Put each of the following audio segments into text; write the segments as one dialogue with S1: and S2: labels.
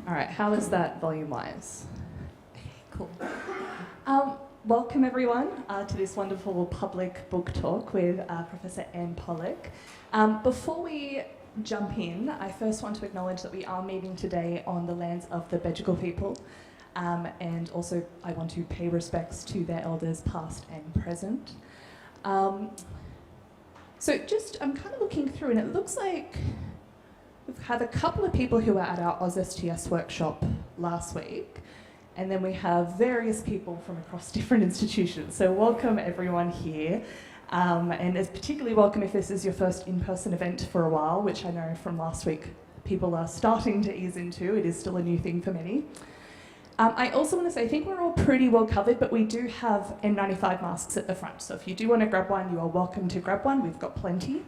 S1: All right, how is that volume-wise? Cool. Welcome everyone to this wonderful public book talk with Professor Anne Pollock. Before we jump in, I first want to acknowledge that we are meeting today on the lands of the Bejugal people, and also I want to pay respects to their elders past and present. So just, I'm kind of looking through and it looks like we've had a couple of people who were at our AusSTS workshop last week, and then we have various people from across different institutions. So welcome everyone here, and it's particularly welcome if this is your first in-person event for a while, which I know from last week people are starting to ease into. It is still a new thing for many. I also want to say, I think we're all pretty well covered, but we do have N95 masks at the front. So if you do want to grab one, you are welcome to grab one. We've got plenty.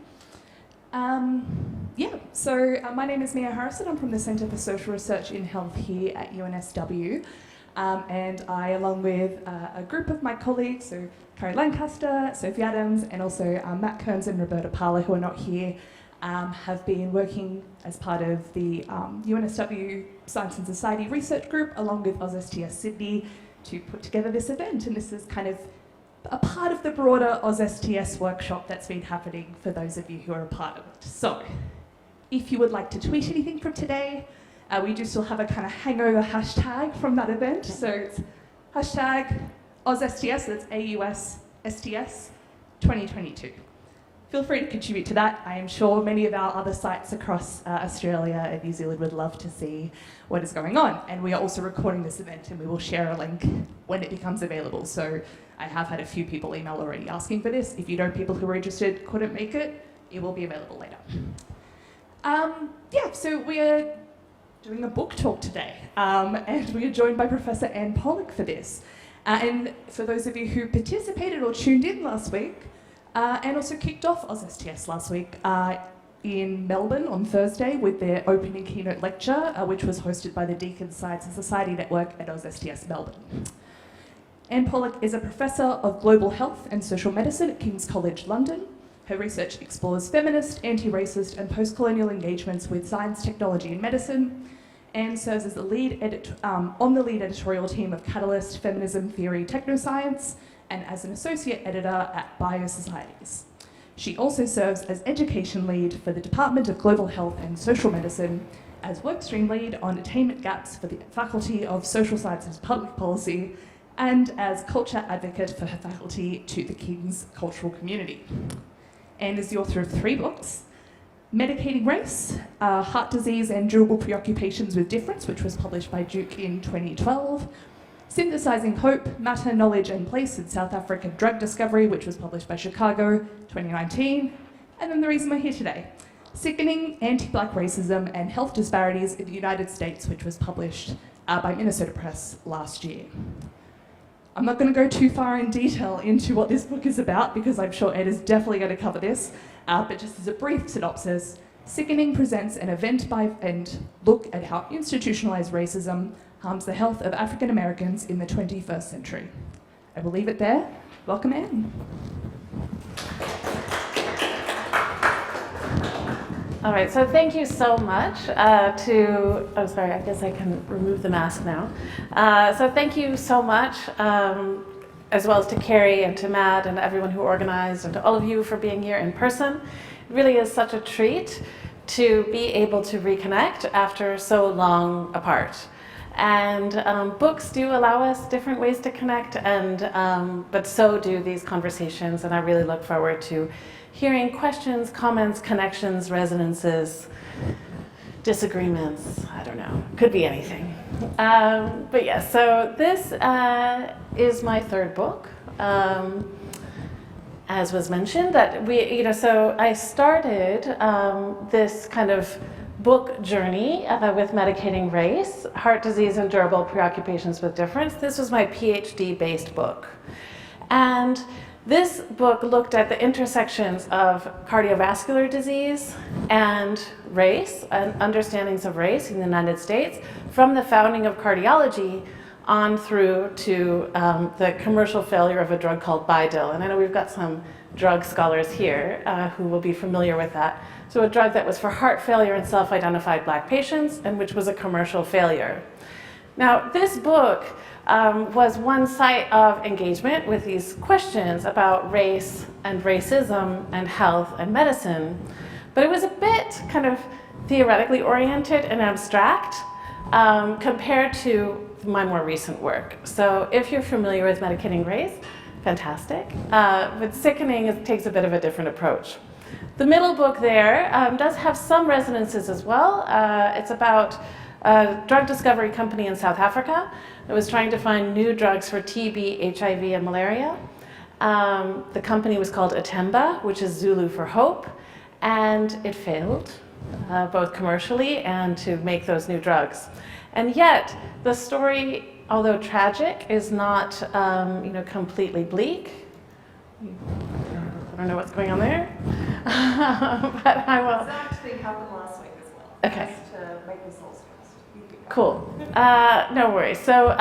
S1: My name is Mia Harrison. I'm from the Centre for Social Research in Health here at UNSW. And I, along with a group of my colleagues, so Carrie Lancaster, Sophie Adams, and also Matt Kearns and Roberta Parler, who are not here, have been working as part of the UNSW Science and Society Research Group, along with AusSTS Sydney, to put together this event. And this is kind of a part of the broader AusSTS workshop that's been happening for those of you who are a part of it. So, if you would like to tweet anything from today, we do still have a kind of hangover hashtag from that event. So it's hashtag AusSTS, that's AUSSTS 2022. Feel free to contribute to that. I am sure many of our other sites across Australia and New Zealand would love to see what is going on. And we are also recording this event and we will share a link when it becomes available. So I have had a few people email already asking for this. If you know people who are interested, couldn't make it, it will be available later. So we are doing a book talk today. And we are joined by Professor Anne Pollock for this. And for those of you who participated or tuned in last week, and also kicked off AusSTS last week in Melbourne on Thursday with their opening keynote lecture, which was hosted by the Deakin Science and Society Network at AusSTS Melbourne. Anne Pollock is a professor of global health and social medicine at King's College London. Her research explores feminist, anti-racist and post-colonial engagements with science, technology and medicine, and serves as the on the lead editorial team of Catalyst, Feminism Theory, Technoscience, and as an associate editor at Biosocieties. She also serves as education lead for the Department of Global Health and Social Medicine, as workstream lead on attainment gaps for the Faculty of Social Sciences and Public Policy, and as culture advocate for her faculty to the King's cultural community. Anne is the author of 3 books: Medicating Race, Heart Disease and Durable Preoccupations with Difference, which was published by Duke in 2012, Synthesizing Hope, Matter, Knowledge and Place in South African Drug Discovery, which was published by Chicago 2019, and then the reason we're here today, Sickening, Anti-Black Racism and Health Disparities in the United States, which was published by Minnesota Press last year. I'm not going to go too far in detail into what this book is about, because I'm sure Ed is definitely going to cover this, but just as a brief synopsis, Sickening presents an event-by-event look at how institutionalized racism harms the health of African Americans in the 21st century. I will leave it there. Welcome, Anne.
S2: All right, so thank you so much I guess I can remove the mask now. So thank you so much, as well as to Carrie and to Matt and everyone who organized, and to all of you for being here in person. It really is such a treat to be able to reconnect after so long apart. And books do allow us different ways to connect, but so do these conversations, and I really look forward to hearing questions, comments, connections, resonances, disagreements, I don't know, could be anything. But yes, so this is my 3rd book. As was mentioned, so I started this kind of book journey with Medicating Race, Heart Disease and Durable Preoccupations with Difference. This was my PhD-based book. And this book looked at the intersections of cardiovascular disease and race, and understandings of race in the United States, from the founding of cardiology on through to the commercial failure of a drug called Bidil. And I know we've got some drug scholars here who will be familiar with that. So a drug that was for heart failure in self-identified Black patients and which was a commercial failure. Now, this book was one site of engagement with these questions about race and racism and health and medicine, but it was a bit kind of theoretically oriented and abstract compared to my more recent work. So if you're familiar with Medicating Race, fantastic. But Sickening takes a bit of a different approach. The middle book there does have some resonances as well. It's about a drug discovery company in South Africa that was trying to find new drugs for TB, HIV, and malaria. The company was called Atemba, which is Zulu for hope, and it failed, both commercially and to make those new drugs. And yet, the story, although tragic, is not completely bleak. I don't know what's going on there, but I will.
S1: That actually happened last week as well.
S2: Okay.
S1: Just to make this all stressed.
S2: Cool. No worries. So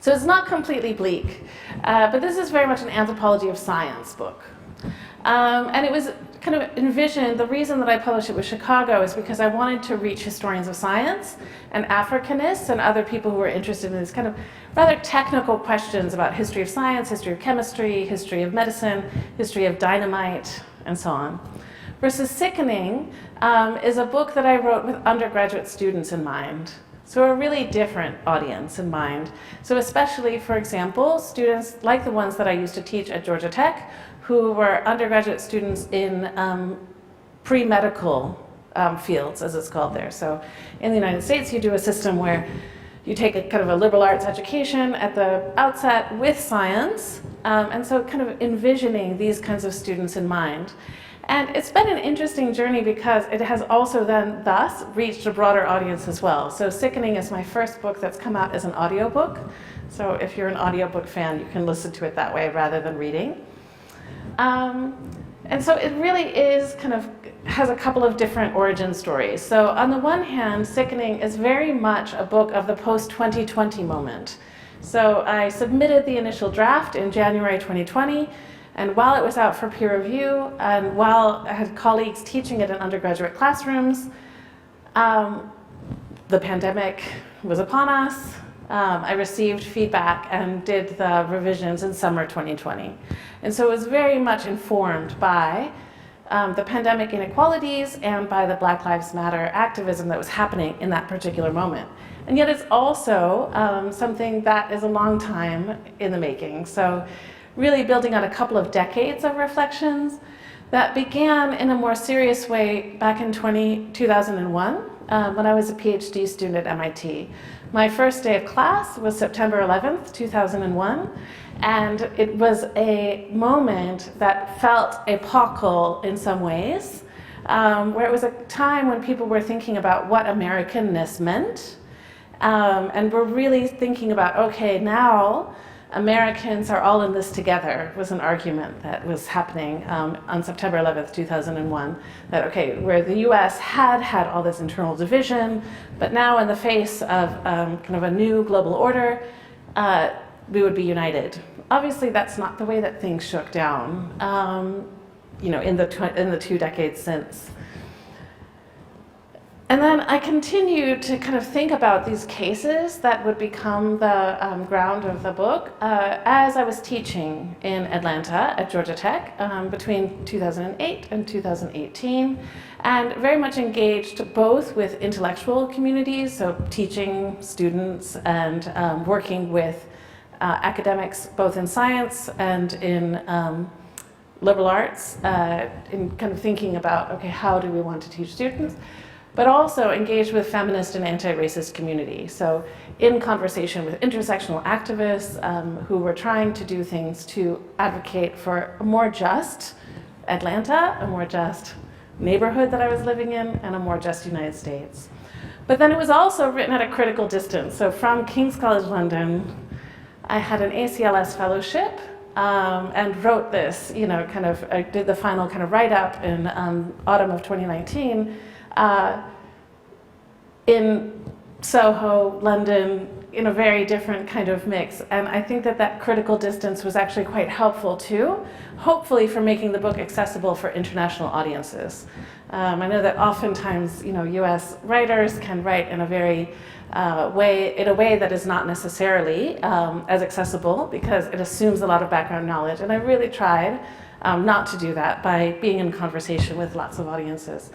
S2: it's not completely bleak, but this is very much an anthropology of science book. And it was kind of envisioned, the reason that I published it with Chicago is because I wanted to reach historians of science and Africanists and other people who were interested in these kind of rather technical questions about history of science, history of chemistry, history of medicine, history of dynamite, and so on. Versus Sickening is a book that I wrote with undergraduate students in mind. So a really different audience in mind. So especially, for example, students like the ones that I used to teach at Georgia Tech, who were undergraduate students in pre-medical fields, as it's called there. So in the United States, you do a system where you take a kind of a liberal arts education at the outset with science, and so kind of envisioning these kinds of students in mind. And it's been an interesting journey because it has also then thus reached a broader audience as well. So Sickening is my first book that's come out as an audiobook. So if you're an audiobook fan, you can listen to it that way rather than reading. And so it really is kind of, has a couple of different origin stories. So on the one hand, Sickening is very much a book of the post-2020 moment. So I submitted the initial draft in January 2020, and while it was out for peer review, and while I had colleagues teaching it in undergraduate classrooms, the pandemic was upon us. I received feedback and did the revisions in summer 2020. And so it was very much informed by the pandemic inequalities and by the Black Lives Matter activism that was happening in that particular moment. And yet it's also something that is a long time in the making. So really building on a couple of decades of reflections that began in a more serious way back in 2001 when I was a PhD student at MIT. My first day of class was September 11th, 2001, and it was a moment that felt epochal in some ways, where it was a time when people were thinking about what Americanness meant, and were really thinking about, okay, now Americans are all in this together, was an argument that was happening on September 11th, 2001, that, okay, where the US had all this internal division, but now in the face of kind of a new global order, we would be united. Obviously, that's not the way that things shook down, in the 2 decades since. And then I continued to kind of think about these cases that would become the ground of the book as I was teaching in Atlanta at Georgia Tech between 2008 and 2018, and very much engaged both with intellectual communities, so teaching students and working with academics both in science and in liberal arts, in kind of thinking about, okay, how do we want to teach students? But also engaged with feminist and anti-racist community. So in conversation with intersectional activists who were trying to do things to advocate for a more just Atlanta, a more just neighborhood that I was living in, and a more just United States. But then it was also written at a critical distance. So from King's College London, I had an ACLS fellowship and wrote this, I did the final kind of write-up in autumn of 2019, in Soho, London, in a very different kind of mix. And I think that that critical distance was actually quite helpful too, hopefully for making the book accessible for international audiences. I know that oftentimes, US writers can write in a very way that is not necessarily as accessible because it assumes a lot of background knowledge. And I really tried not to do that by being in conversation with lots of audiences.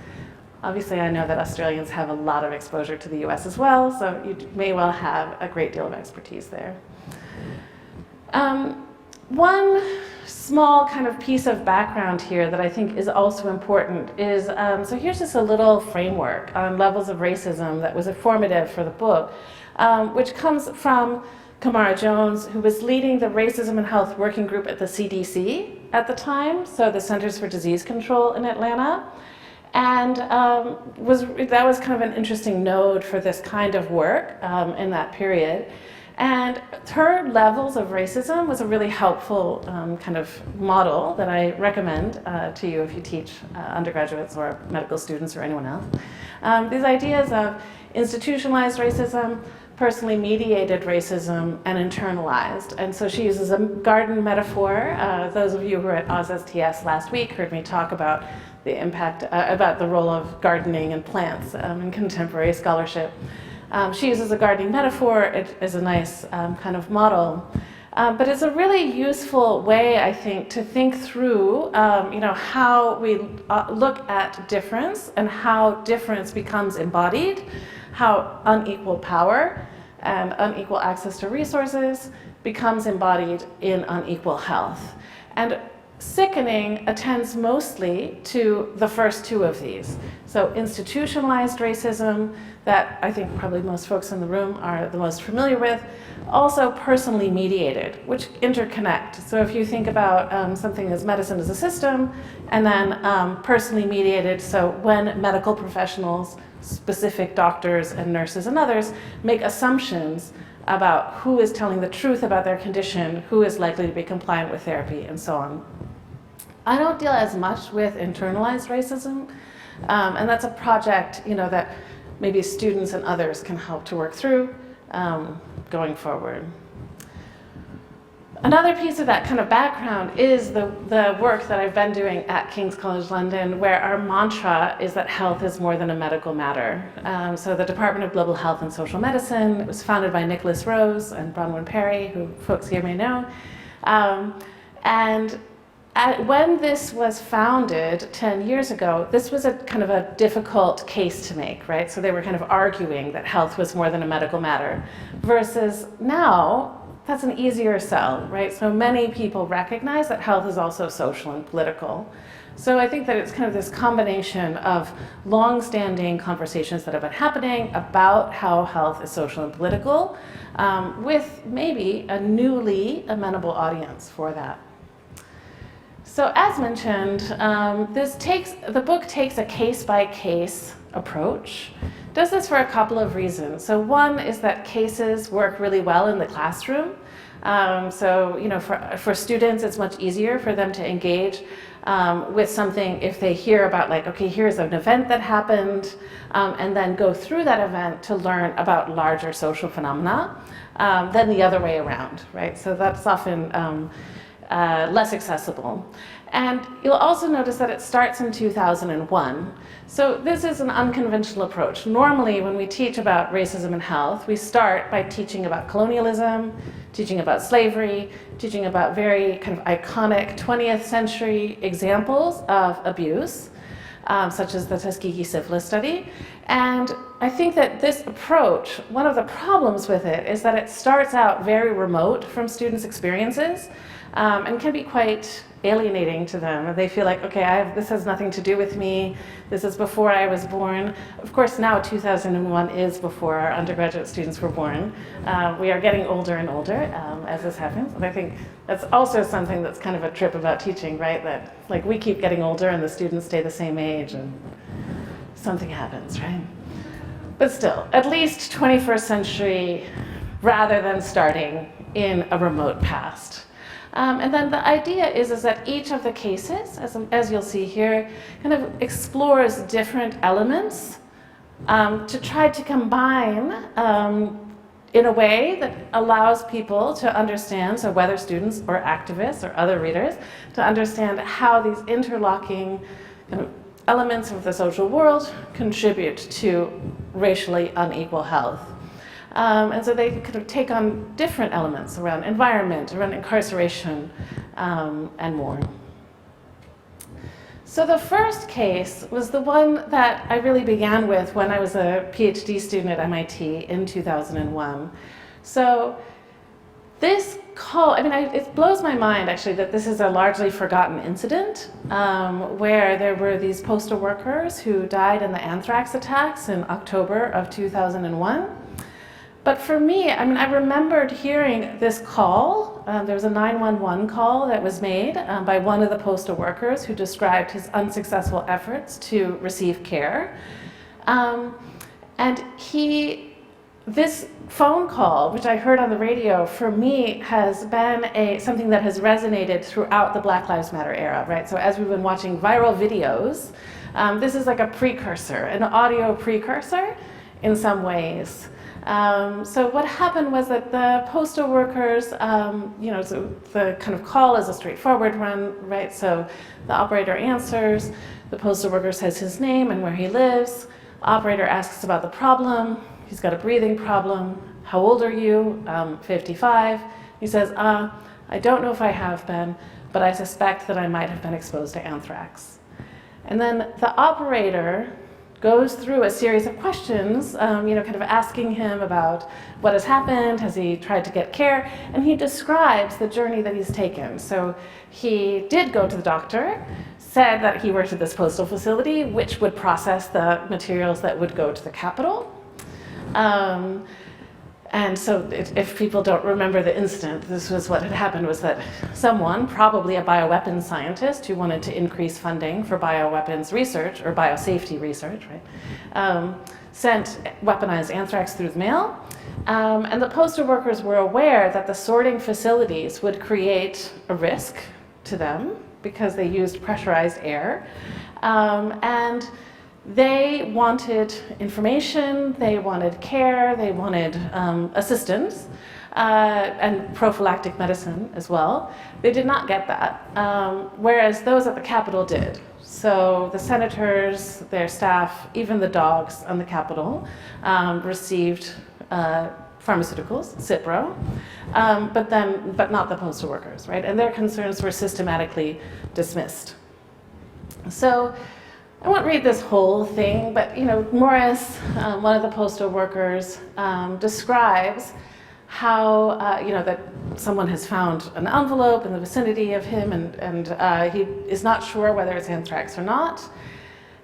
S2: Obviously, I know that Australians have a lot of exposure to the US as well, so you may well have a great deal of expertise there. One small kind of piece of background here that I think is also important is, so here's just a little framework on levels of racism that was formative for the book, which comes from Kamara Jones, who was leading the Racism and Health Working Group at the CDC at the time, so the Centers for Disease Control in Atlanta. And that was kind of an interesting node for this kind of work in that period. And her levels of racism was a really helpful kind of model that I recommend to you if you teach undergraduates or medical students or anyone else. These ideas of institutionalized racism, personally mediated racism, and internalized. And so she uses a garden metaphor. Those of you who were at AusSTS last week heard me talk about the impact, about the role of gardening and plants in contemporary scholarship. She uses a gardening metaphor. It is a nice kind of model. But it's a really useful way, I think, to think through how we look at difference and how difference becomes embodied, how unequal power and unequal access to resources becomes embodied in unequal health. And Sickening attends mostly to the first two of these. So institutionalized racism, that I think probably most folks in the room are the most familiar with, also personally mediated, which interconnect. So if you think about something as medicine as a system, and then personally mediated, so when medical professionals, specific doctors and nurses and others, make assumptions about who is telling the truth about their condition, who is likely to be compliant with therapy, and so on. I don't deal as much with internalized racism, and that's a project that maybe students and others can help to work through going forward. Another piece of that kind of background is the work that I've been doing at King's College London, where our mantra is that health is more than a medical matter. So the Department of Global Health and Social Medicine was founded by Nicholas Rose and Bronwyn Perry, who folks here may know. When this was founded 10 years ago, this was a kind of a difficult case to make, right? So they were kind of arguing that health was more than a medical matter, versus now, that's an easier sell, right? So many people recognize that health is also social and political. So I think that it's kind of this combination of long-standing conversations that have been happening about how health is social and political, with maybe a newly amenable audience for that. So as mentioned, the book takes a case-by-case approach. Does this for a couple of reasons. So one is that cases work really well in the classroom. For students, it's much easier for them to engage with something if they hear about, like, okay, here's an event that happened, and then go through that event to learn about larger social phenomena than the other way around, right? So that's often less accessible. And you'll also notice that it starts in 2001. So this is an unconventional approach. Normally, when we teach about racism and health, we start by teaching about colonialism, teaching about slavery, teaching about very kind of iconic 20th century examples of abuse, such as the Tuskegee syphilis study. And I think that this approach, one of the problems with it is that it starts out very remote from students' experiences, and can be quite alienating to them. They feel like, okay, this has nothing to do with me. This is before I was born. Of course, now 2001 is before our undergraduate students were born. We are getting older and older as this happens. And I think that's also something that's kind of a trip about teaching, right? That like we keep getting older and the students stay the same age and something happens, right? But still, at least 21st century rather than starting in a remote past. And then the idea is that each of the cases, as you'll see here, kind of explores different elements to try to combine in a way that allows people to understand, so whether students or activists or other readers, to understand how these interlocking kind of elements of the social world contribute to racially unequal health. And so they kind of take on different elements around environment, around incarceration, and more. So the first case was the one that I really began with when I was a PhD student at MIT in 2001. So this call, I mean, it blows my mind actually that this is a largely forgotten incident where there were these postal workers who died in the anthrax attacks in October of 2001. But for me, I mean, I remembered hearing this call. There was a 911 call that was made by one of the postal workers who described his unsuccessful efforts to receive care. And this phone call, which I heard on the radio, for me has been something that has resonated throughout the Black Lives Matter era, right? So as we've been watching viral videos, this is like a precursor, an audio precursor in some ways. So what happened was that the postal workers, so the kind of call is a straightforward one, right? So the operator answers, the postal worker says his name and where he lives. The operator asks about the problem. He's got a breathing problem. How old are you? 55. He says, I don't know if I have been, but I suspect that I might have been exposed to anthrax. And then the operator goes through a series of questions, kind of asking him about what has happened, has he tried to get care, and he describes the journey that he's taken. So he did go to the doctor, said that he worked at this postal facility, which would process the materials that would go to the Capitol. And so if people don't remember the incident, this was what had happened, was that someone, probably a bioweapons scientist who wanted to increase funding for bioweapons research or biosafety research, right, sent weaponized anthrax through the mail. And the postal workers were aware that the sorting facilities would create a risk to them because they used pressurized air. And they wanted information, they wanted care, they wanted assistance, and prophylactic medicine as well. They did not get that, whereas those at the Capitol did. So the senators, their staff, even the dogs on the Capitol received pharmaceuticals, Cipro, but not the postal workers, right? And their concerns were systematically dismissed. So I won't read this whole thing, but Morris, one of the postal workers, describes how that someone has found an envelope in the vicinity of him, and he is not sure whether it's anthrax or not.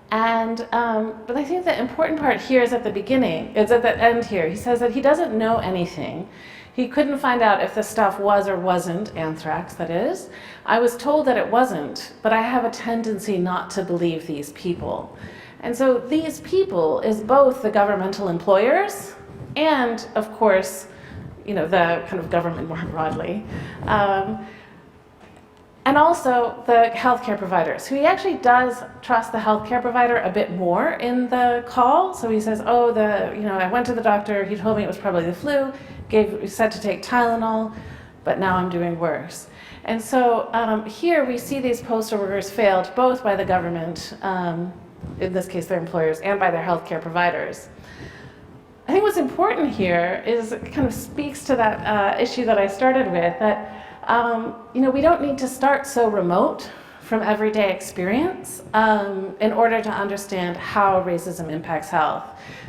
S2: And but I think the important part here is at the beginning. It's at the end here. He says that he doesn't know anything. He couldn't find out if the stuff was or wasn't anthrax, that is. I was told that it wasn't, but I have a tendency not to believe these people. And so these people is both the governmental employers and, of course, the kind of government more broadly. And also the healthcare providers, who he actually does trust the healthcare provider a bit more in the call. So he says, I went to the doctor, he told me it was probably the flu, said to take Tylenol, but now I'm doing worse. And so here we see these postal workers failed both by the government, in this case their employers, and by their healthcare providers. I think what's important here is it kind of speaks to that issue that I started with, that we don't need to start so remote from everyday experience in order to understand how racism impacts health.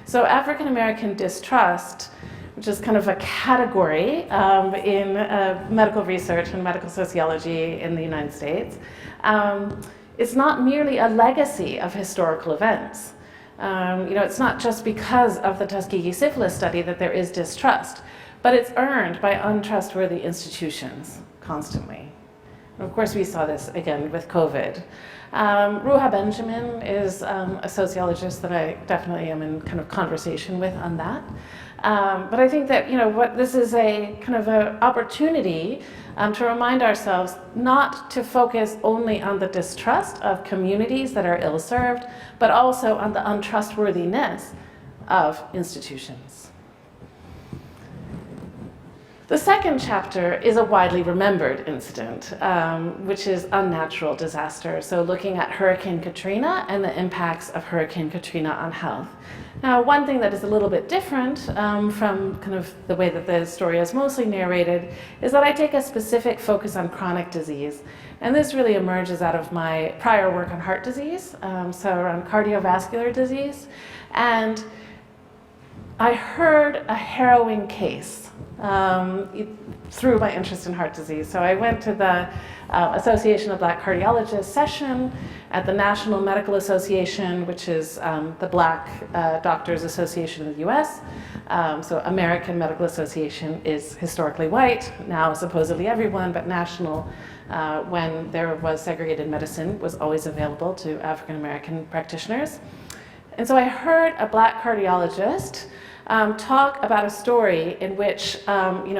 S2: So African American distrust, which is kind of a category in medical research and medical sociology in the United States, it's not merely a legacy of historical events. It's not just because of the Tuskegee syphilis study that there is distrust, but it's earned by untrustworthy institutions constantly. And of course, we saw this again with COVID. Ruha Benjamin is a sociologist that I definitely am in kind of conversation with on that. But I think that this is a kind of an opportunity to remind ourselves not to focus only on the distrust of communities that are ill-served, but also on the untrustworthiness of institutions. The second chapter is a widely remembered incident, which is unnatural disaster. So looking at Hurricane Katrina and the impacts of Hurricane Katrina on health. Now, one thing that is a little bit different from kind of the way that the story is mostly narrated is that I take a specific focus on chronic disease. And this really emerges out of my prior work on heart disease, so around cardiovascular disease. And I heard a harrowing case through my interest in heart disease. So I went to the Association of Black Cardiologists session at the National Medical Association, which is the Black Doctors Association in the US. So American Medical Association is historically white, now supposedly everyone, but national, when there was segregated medicine, was always available to African American practitioners. And so I heard a Black cardiologist talk about a story in which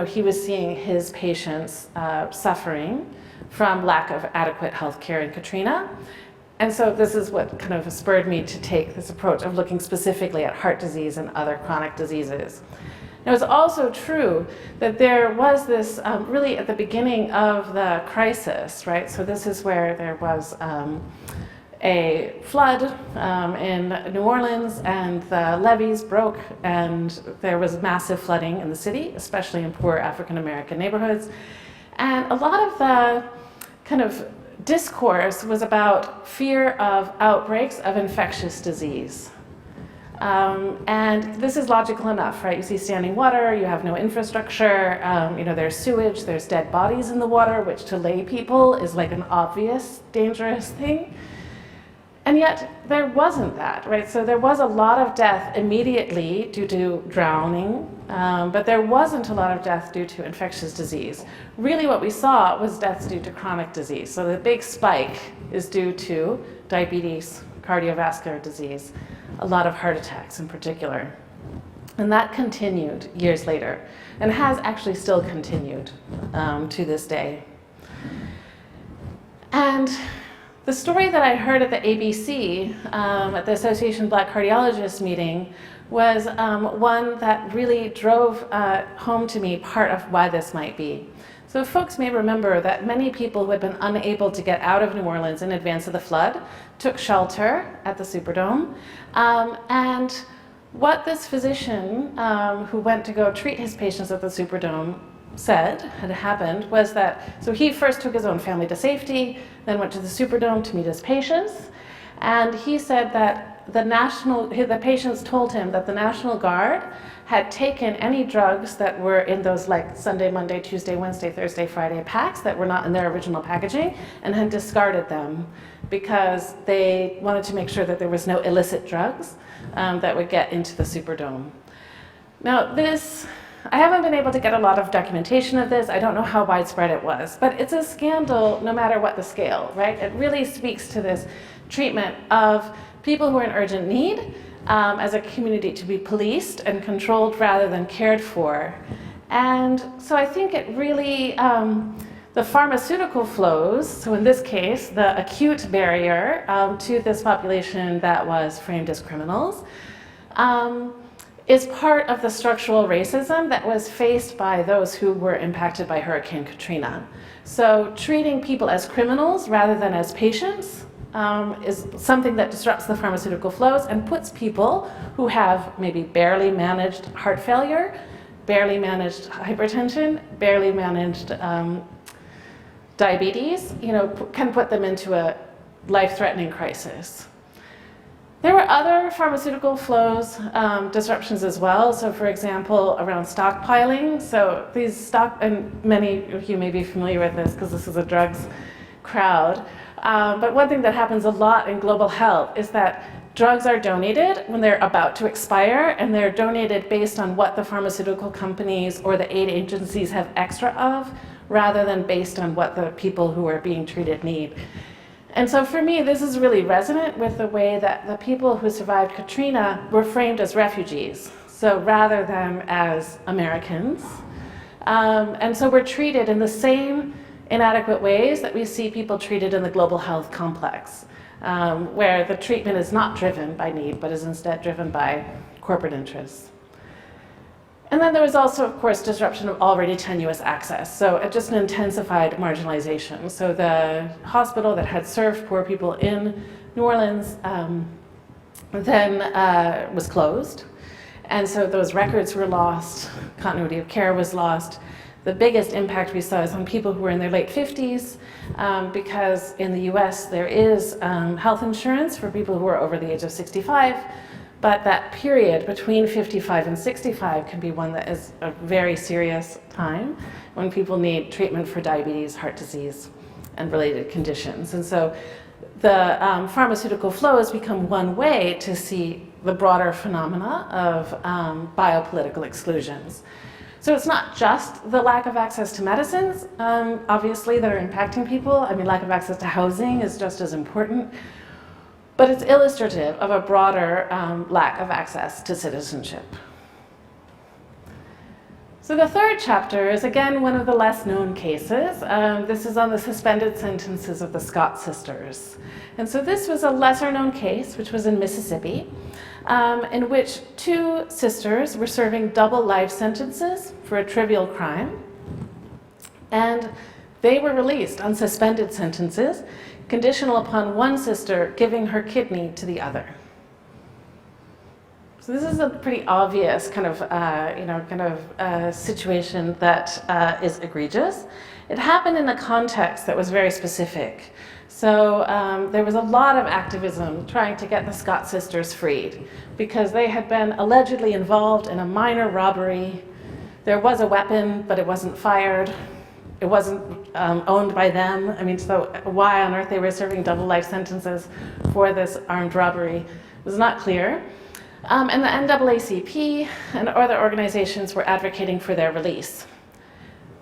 S2: he was seeing his patients suffering from lack of adequate health care in Katrina. And so this is what kind of spurred me to take this approach of looking specifically at heart disease and other chronic diseases. Now, it's also true that there was this really at the beginning of the crisis, right? So this is where there was a flood in New Orleans, and the levees broke, and there was massive flooding in the city, especially in poor African American neighborhoods. And a lot of the kind of discourse was about fear of outbreaks of infectious disease. And this is logical enough, right? You see standing water, you have no infrastructure, there's sewage, there's dead bodies in the water, which to lay people is like an obvious dangerous thing. And yet there wasn't that, right? So there was a lot of death immediately due to drowning, but there wasn't a lot of death due to infectious disease. Really what we saw was deaths due to chronic disease. So the big spike is due to diabetes, cardiovascular disease, a lot of heart attacks in particular. And that continued years later, and has actually still continued to this day. And the story that I heard at the ABC, at the Association of Black Cardiologists meeting, was one that really drove home to me part of why this might be. So folks may remember that many people who had been unable to get out of New Orleans in advance of the flood took shelter at the Superdome. And what this physician who went to go treat his patients at the Superdome said had happened was that, so he first took his own family to safety, then went to the Superdome to meet his patients, and he said that the patients told him that the National Guard had taken any drugs that were in those like Sunday, Monday, Tuesday, Wednesday, Thursday, Friday packs that were not in their original packaging, and had discarded them because they wanted to make sure that there was no illicit drugs that would get into the Superdome. Now I haven't been able to get a lot of documentation of this. I don't know how widespread it was, but it's a scandal no matter what the scale, right? It really speaks to this treatment of people who are in urgent need as a community to be policed and controlled rather than cared for. And so I think it really, the pharmaceutical flows, so in this case, the acute barrier to this population that was framed as criminals, is part of the structural racism that was faced by those who were impacted by Hurricane Katrina. So treating people as criminals rather than as patients is something that disrupts the pharmaceutical flows and puts people who have maybe barely managed heart failure, barely managed hypertension, barely managed diabetes, can put them into a life-threatening crisis. There were other pharmaceutical flows disruptions as well. So for example, around stockpiling. So and many of you may be familiar with this because this is a drugs crowd. But one thing that happens a lot in global health is that drugs are donated when they're about to expire, and they're donated based on what the pharmaceutical companies or the aid agencies have extra of, rather than based on what the people who are being treated need. And so for me, this is really resonant with the way that the people who survived Katrina were framed as refugees, so rather than as Americans. And so we're treated in the same inadequate ways that we see people treated in the global health complex, where the treatment is not driven by need, but is instead driven by corporate interests. And then there was also, of course, disruption of already tenuous access. So it just an intensified marginalization. So the hospital that had served poor people in New Orleans then was closed. And so those records were lost, continuity of care was lost. The biggest impact we saw is on people who were in their late 50s, because in the US there is health insurance for people who are over the age of 65, but that period between 55 and 65 can be one that is a very serious time when people need treatment for diabetes, heart disease, and related conditions. And so the pharmaceutical flows become one way to see the broader phenomena of biopolitical exclusions. So it's not just the lack of access to medicines, obviously, that are impacting people. I mean, lack of access to housing is just as important. But it's illustrative of a broader lack of access to citizenship. So the third chapter is, again, one of the less known cases. This is on the suspended sentences of the Scott sisters. And so this was a lesser known case, which was in Mississippi, in which two sisters were serving double life sentences for a trivial crime. And they were released on suspended sentences, conditional upon one sister giving her kidney to the other. So this is a pretty obvious kind of situation that is egregious. It happened in a context that was very specific. So there was a lot of activism trying to get the Scott sisters freed because they had been allegedly involved in a minor robbery. There was a weapon, but it wasn't fired. It wasn't owned by them. I mean, so why on earth they were serving double life sentences for this armed robbery was not clear. And the NAACP and other organizations were advocating for their release.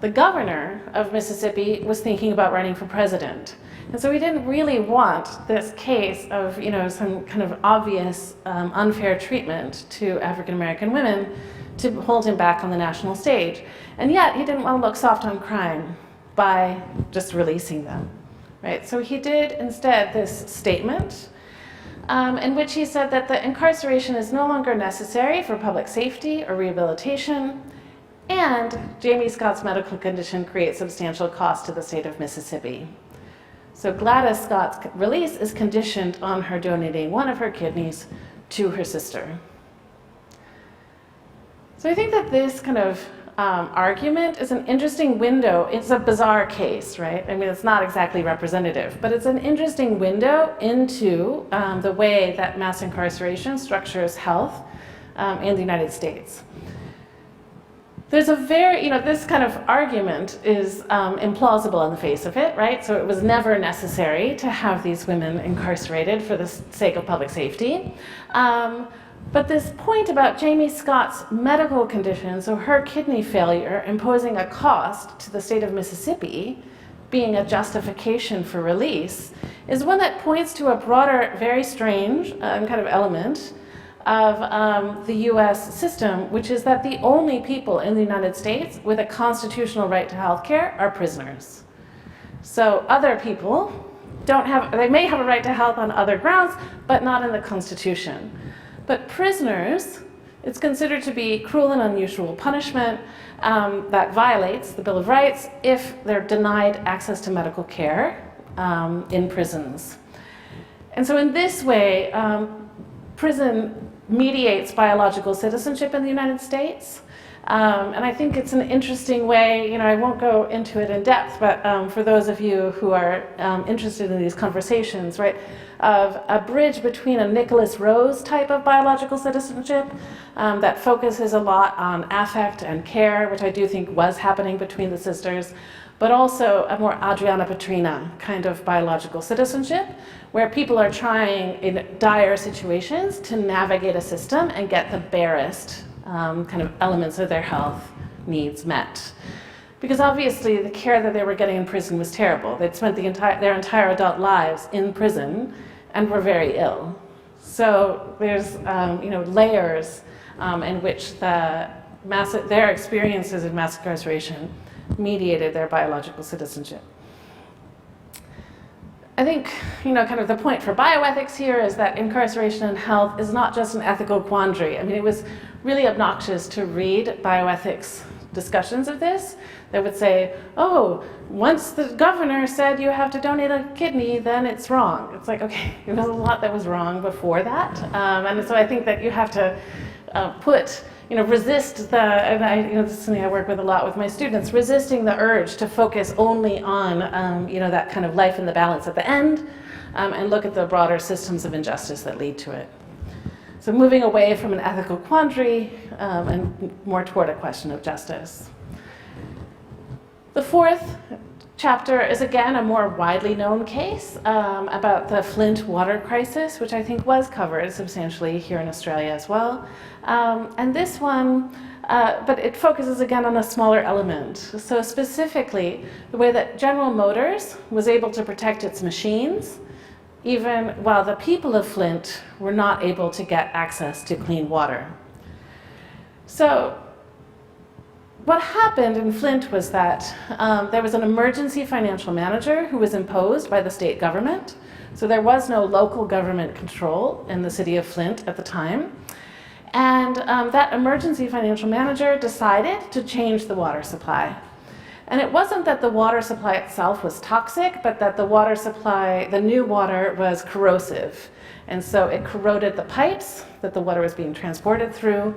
S2: The governor of Mississippi was thinking about running for president. And so he didn't really want this case of, some kind of obvious unfair treatment to African American women to hold him back on the national stage. And yet he didn't want to look soft on crime by just releasing them, right? So he did instead this statement in which he said that the incarceration is no longer necessary for public safety or rehabilitation, and Jamie Scott's medical condition creates substantial cost to the state of Mississippi. So Gladys Scott's release is conditioned on her donating one of her kidneys to her sister. So I think that this kind of argument is an interesting window. It's a bizarre case, right? I mean, it's not exactly representative, but it's an interesting window into the way that mass incarceration structures health in the United States. There's a very, this kind of argument is implausible on the face of it, right? So it was never necessary to have these women incarcerated for the sake of public safety. But this point about Jamie Scott's medical condition, so her kidney failure imposing a cost to the state of Mississippi, being a justification for release, is one that points to a broader, very strange kind of element of the US system, which is that the only people in the United States with a constitutional right to health care are prisoners. So other people they may have a right to health on other grounds, but not in the Constitution. But prisoners, it's considered to be cruel and unusual punishment that violates the Bill of Rights if they're denied access to medical care in prisons. And so in this way, prison mediates biological citizenship in the United States. And I think it's an interesting way, I won't go into it in depth, but for those of you who are interested in these conversations, right, of a bridge between a Nicholas Rose type of biological citizenship that focuses a lot on affect and care, which I do think was happening between the sisters, but also a more Adriana Petrina kind of biological citizenship, where people are trying in dire situations to navigate a system and get the barest kind of elements of their health needs met. Because obviously the care that they were getting in prison was terrible. They'd spent their entire adult lives in prison and were very ill. So there's layers in which their experiences in mass incarceration mediated their biological citizenship. I think, kind of the point for bioethics here is that incarceration and health is not just an ethical quandary. I mean, it was really obnoxious to read bioethics discussions of this. They would say, oh, once the governor said you have to donate a kidney, then it's wrong. It's like, okay, there was a lot that was wrong before that. And so I think that you have to resist the, and this is something I work with a lot with my students, resisting the urge to focus only on, that kind of life in the balance at the end, and look at the broader systems of injustice that lead to it. So moving away from an ethical quandary and more toward a question of justice. The fourth chapter is again a more widely known case about the Flint water crisis, which I think was covered substantially here in Australia as well. And this one, but it focuses again on a smaller element. So specifically, the way that General Motors was able to protect its machines, even while the people of Flint were not able to get access to clean water. So what happened in Flint was that there was an emergency financial manager who was imposed by the state government. So there was no local government control in the city of Flint at the time. And that emergency financial manager decided to change the water supply. And it wasn't that the water supply itself was toxic, but that the water supply, the new water, was corrosive. And so it corroded the pipes that the water was being transported through,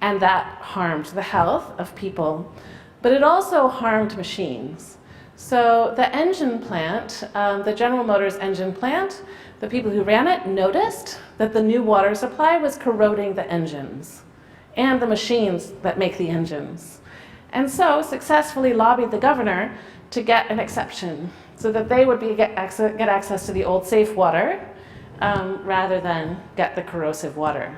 S2: and that harmed the health of people. But it also harmed machines. So the engine plant, the General Motors engine plant, the people who ran it noticed that the new water supply was corroding the engines and the machines that make the engines. And so successfully lobbied the governor to get an exception so that they would get access to the old safe water rather than get the corrosive water.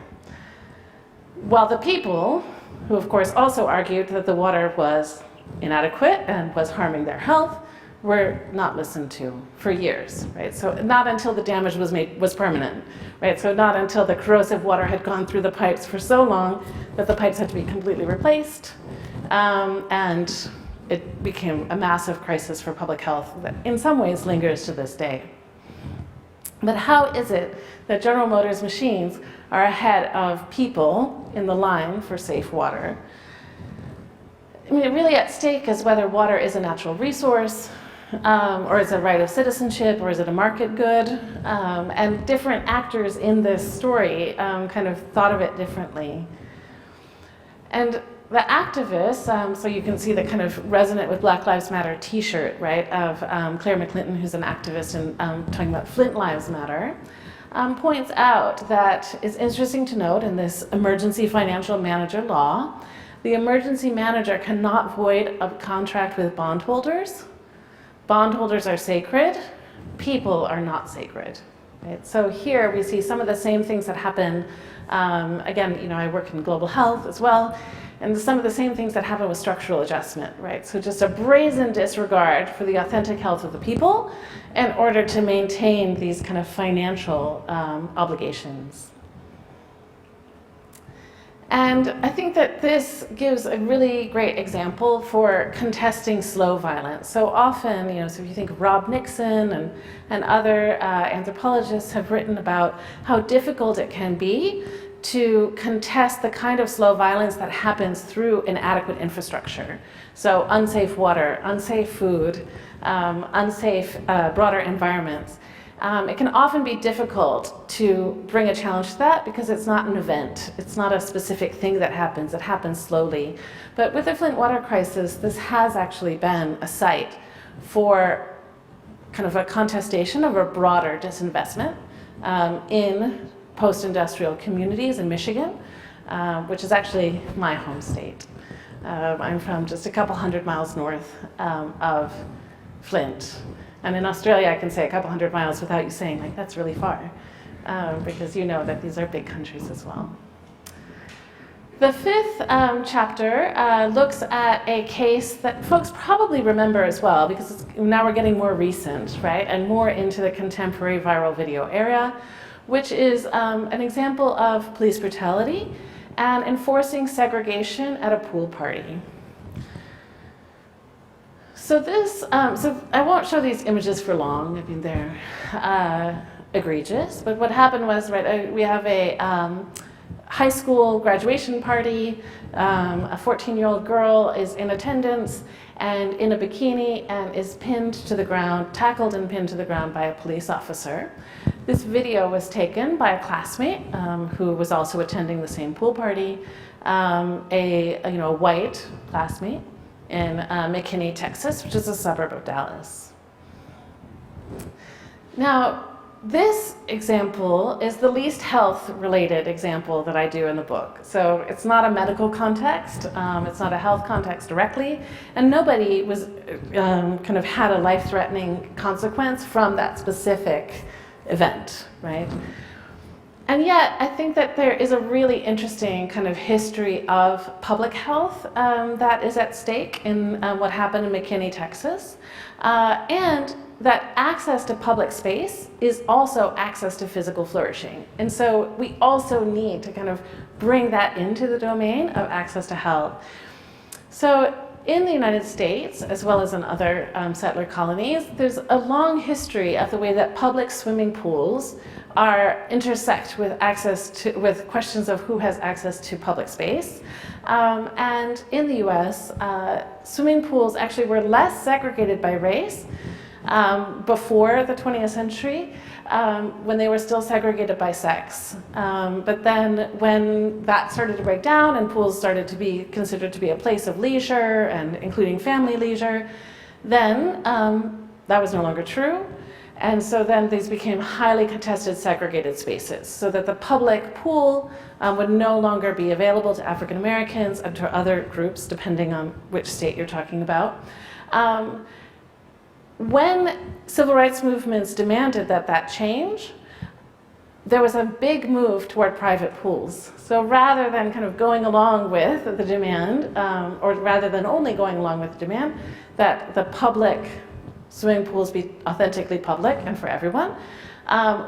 S2: While the people, who of course also argued that the water was inadequate and was harming their health, were not listened to for years, right? So not until the damage was permanent, right? So not until the corrosive water had gone through the pipes for so long that the pipes had to be completely replaced, and it became a massive crisis for public health that in some ways lingers to this day. But how is it that General Motors machines are ahead of people in the line for safe water? I mean, really at stake is whether water is a natural resource, or is it a right of citizenship, or is it a market good? And different actors in this story kind of thought of it differently. And the activists, so you can see the kind of resonant with Black Lives Matter t-shirt, right, of Claire McClinton, who's an activist and talking about Flint Lives Matter, points out that it's interesting to note in this emergency financial manager law, the emergency manager cannot void a contract with bondholders. Bondholders are sacred, people are not sacred. Right? So here we see some of the same things that happen. Again, I work in global health as well, and some of the same things that happen with structural adjustment, right? So just a brazen disregard for the authentic health of the people in order to maintain these kind of financial obligations. And I think that this gives a really great example for contesting slow violence. So often, so if you think of Rob Nixon and other anthropologists have written about how difficult it can be to contest the kind of slow violence that happens through inadequate infrastructure. So unsafe water, unsafe food, unsafe broader environments. It can often be difficult to bring a challenge to that because it's not an event. It's not a specific thing that happens. It happens slowly. But with the Flint water crisis, this has actually been a site for kind of a contestation of a broader disinvestment in post-industrial communities in Michigan, which is actually my home state. I'm from just a couple hundred miles north of Flint. And in Australia, I can say a couple hundred miles without you saying, like, that's really far, because you know that these are big countries as well. The fifth chapter looks at a case that folks probably remember as well, because now we're getting more recent, right, and more into the contemporary viral video area, which is an example of police brutality and enforcing segregation at a pool party. So this, so I won't show these images for long. I mean, they're egregious. But what happened was, right, we have a high school graduation party. A 14-year-old girl is in attendance and in a bikini and is pinned to the ground, tackled and pinned to the ground by a police officer. This video was taken by a classmate who was also attending the same pool party, a white classmate in McKinney, Texas, which is a suburb of Dallas. Now, this example is the least health-related example that I do in the book. So it's not a medical context, it's not a health context directly, and nobody was kind of had a life-threatening consequence from that specific event, right? And yet, I think that there is a really interesting kind of history of public health that is at stake in what happened in McKinney, Texas, and that access to public space is also access to physical flourishing. And so we also need to kind of bring that into the domain of access to health. So in the United States, as well as in other settler colonies, there's a long history of the way that public swimming pools intersect with with questions of who has access to public space. And in the US, swimming pools actually were less segregated by race before the 20th century, when they were still segregated by sex. But then when that started to break down and pools started to be considered to be a place of leisure, and including family leisure, then that was no longer true. And so then these became highly contested segregated spaces, so that the public pool would no longer be available to African Americans and to other groups, depending on which state you're talking about. When civil rights movements demanded that change, there was a big move toward private pools. So rather than kind of going along with the demand, or rather than only going along with the demand, that the public swimming pools be authentically public and for everyone,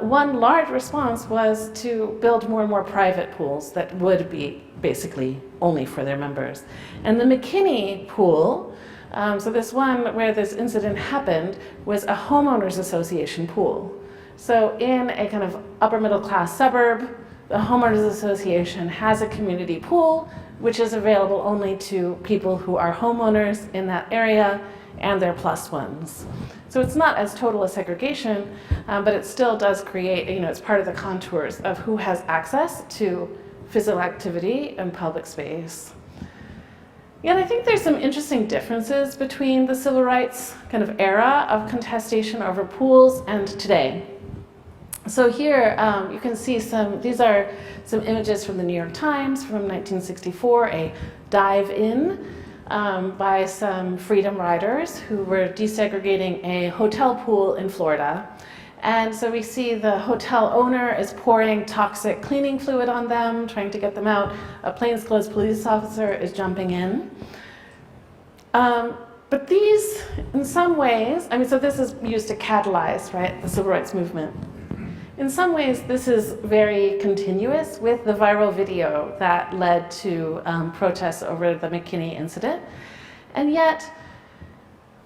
S2: one large response was to build more and more private pools that would be basically only for their members. And the McKinney pool, so this one where this incident happened, was a homeowners association pool. So in a kind of upper middle class suburb, the homeowners association has a community pool, which is available only to people who are homeowners in that area and their plus ones. So it's not as total a segregation, but it still does create, it's part of the contours of who has access to physical activity and public space. Yeah, and I think there's some interesting differences between the civil rights kind of era of contestation over pools and today. So here you can see these are some images from the New York Times from 1964, a dive-in by some freedom riders who were desegregating a hotel pool in Florida. And so we see the hotel owner is pouring toxic cleaning fluid on them, trying to get them out. A plainclothes police officer is jumping in. But these, in some ways, so this is used to catalyze, right, the civil rights movement. In some ways, this is very continuous with the viral video that led to protests over the McKinney incident. And yet,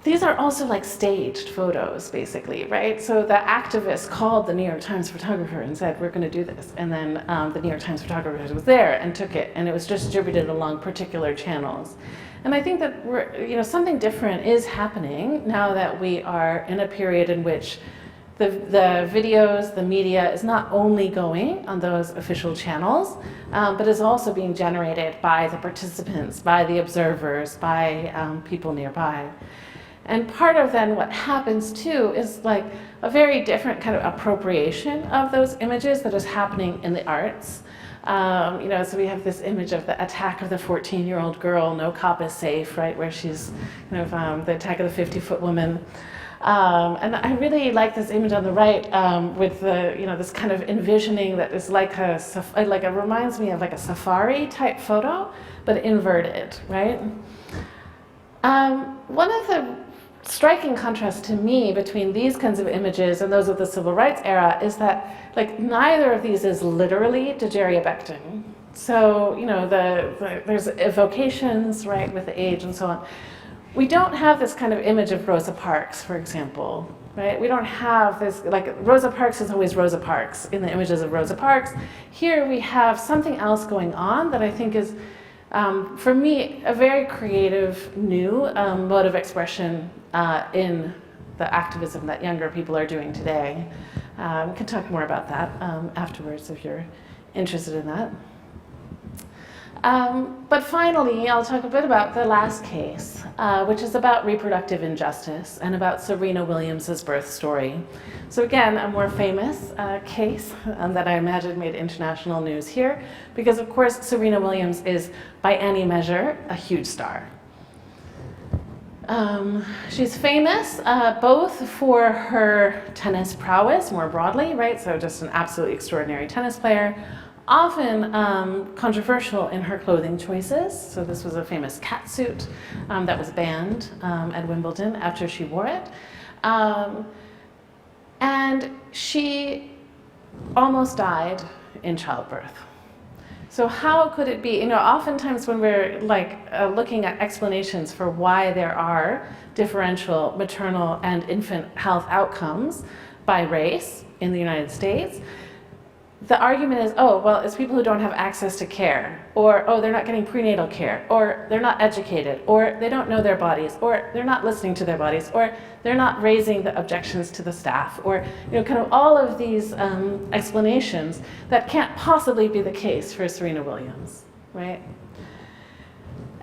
S2: these are also like staged photos, basically, right? So the activists called the New York Times photographer and said, we're going to do this. And then the New York Times photographer was there and took it, and it was distributed along particular channels. And I think that something different is happening now that we are in a period in which the videos, the media is not only going on those official channels, but is also being generated by the participants, by the observers, by people nearby. And part of then what happens too is like a very different kind of appropriation of those images that is happening in the arts. So we have this image of the attack of the 14-year-old girl, no cop is safe, right, where she's kind of the attack of the 50-foot woman. And I really like this image on the right with the, this kind of envisioning that is like it reminds me of like a safari type photo, but inverted, right? One of the striking contrasts to me between these kinds of images and those of the civil rights era is that like neither of these is literally degeria-becton. So, there's evocations, right, with the age and so on. we don't have this kind of image of Rosa Parks, for example, right? We don't have this, like Rosa Parks is always Rosa Parks in the images of Rosa Parks. Here we have something else going on that I think is, for me, a very creative new mode of expression in the activism that younger people are doing today. We can talk more about that afterwards if you're interested in that. But finally, I'll talk a bit about the last case, which is about reproductive injustice and about Serena Williams' birth story. So again, a more famous case that I imagine made international news here, because of course Serena Williams is, by any measure, a huge star. She's famous both for her tennis prowess more broadly, right? So just an absolutely extraordinary tennis player, often controversial in her clothing choices. So this was a famous catsuit that was banned at Wimbledon after she wore it. And she almost died in childbirth. So how could it be, oftentimes when we're looking at explanations for why there are differential maternal and infant health outcomes by race in the United States, the argument is, oh, well, it's people who don't have access to care, or, oh, they're not getting prenatal care, or they're not educated, or they don't know their bodies, or they're not listening to their bodies, or they're not raising the objections to the staff, or, kind of all of these explanations that can't possibly be the case for Serena Williams, right?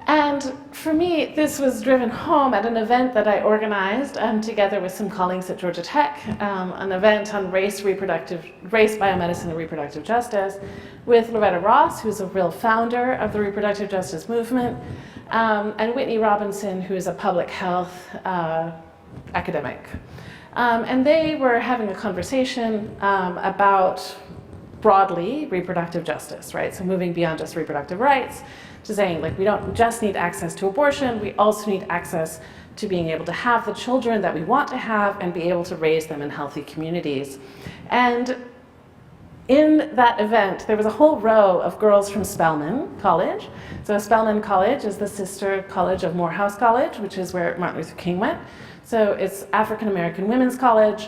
S2: And for me, this was driven home at an event that I organized together with some colleagues at Georgia Tech, an event on race, biomedicine, and reproductive justice with Loretta Ross, who's a real founder of the reproductive justice movement, and Whitney Robinson, who is a public health academic. And they were having a conversation about broadly reproductive justice, right? So moving beyond just reproductive rights to saying, we don't just need access to abortion, we also need access to being able to have the children that we want to have and be able to raise them in healthy communities. And in that event, there was a whole row of girls from Spelman College. So Spelman College is the sister college of Morehouse College, which is where Martin Luther King went. So it's African American women's college,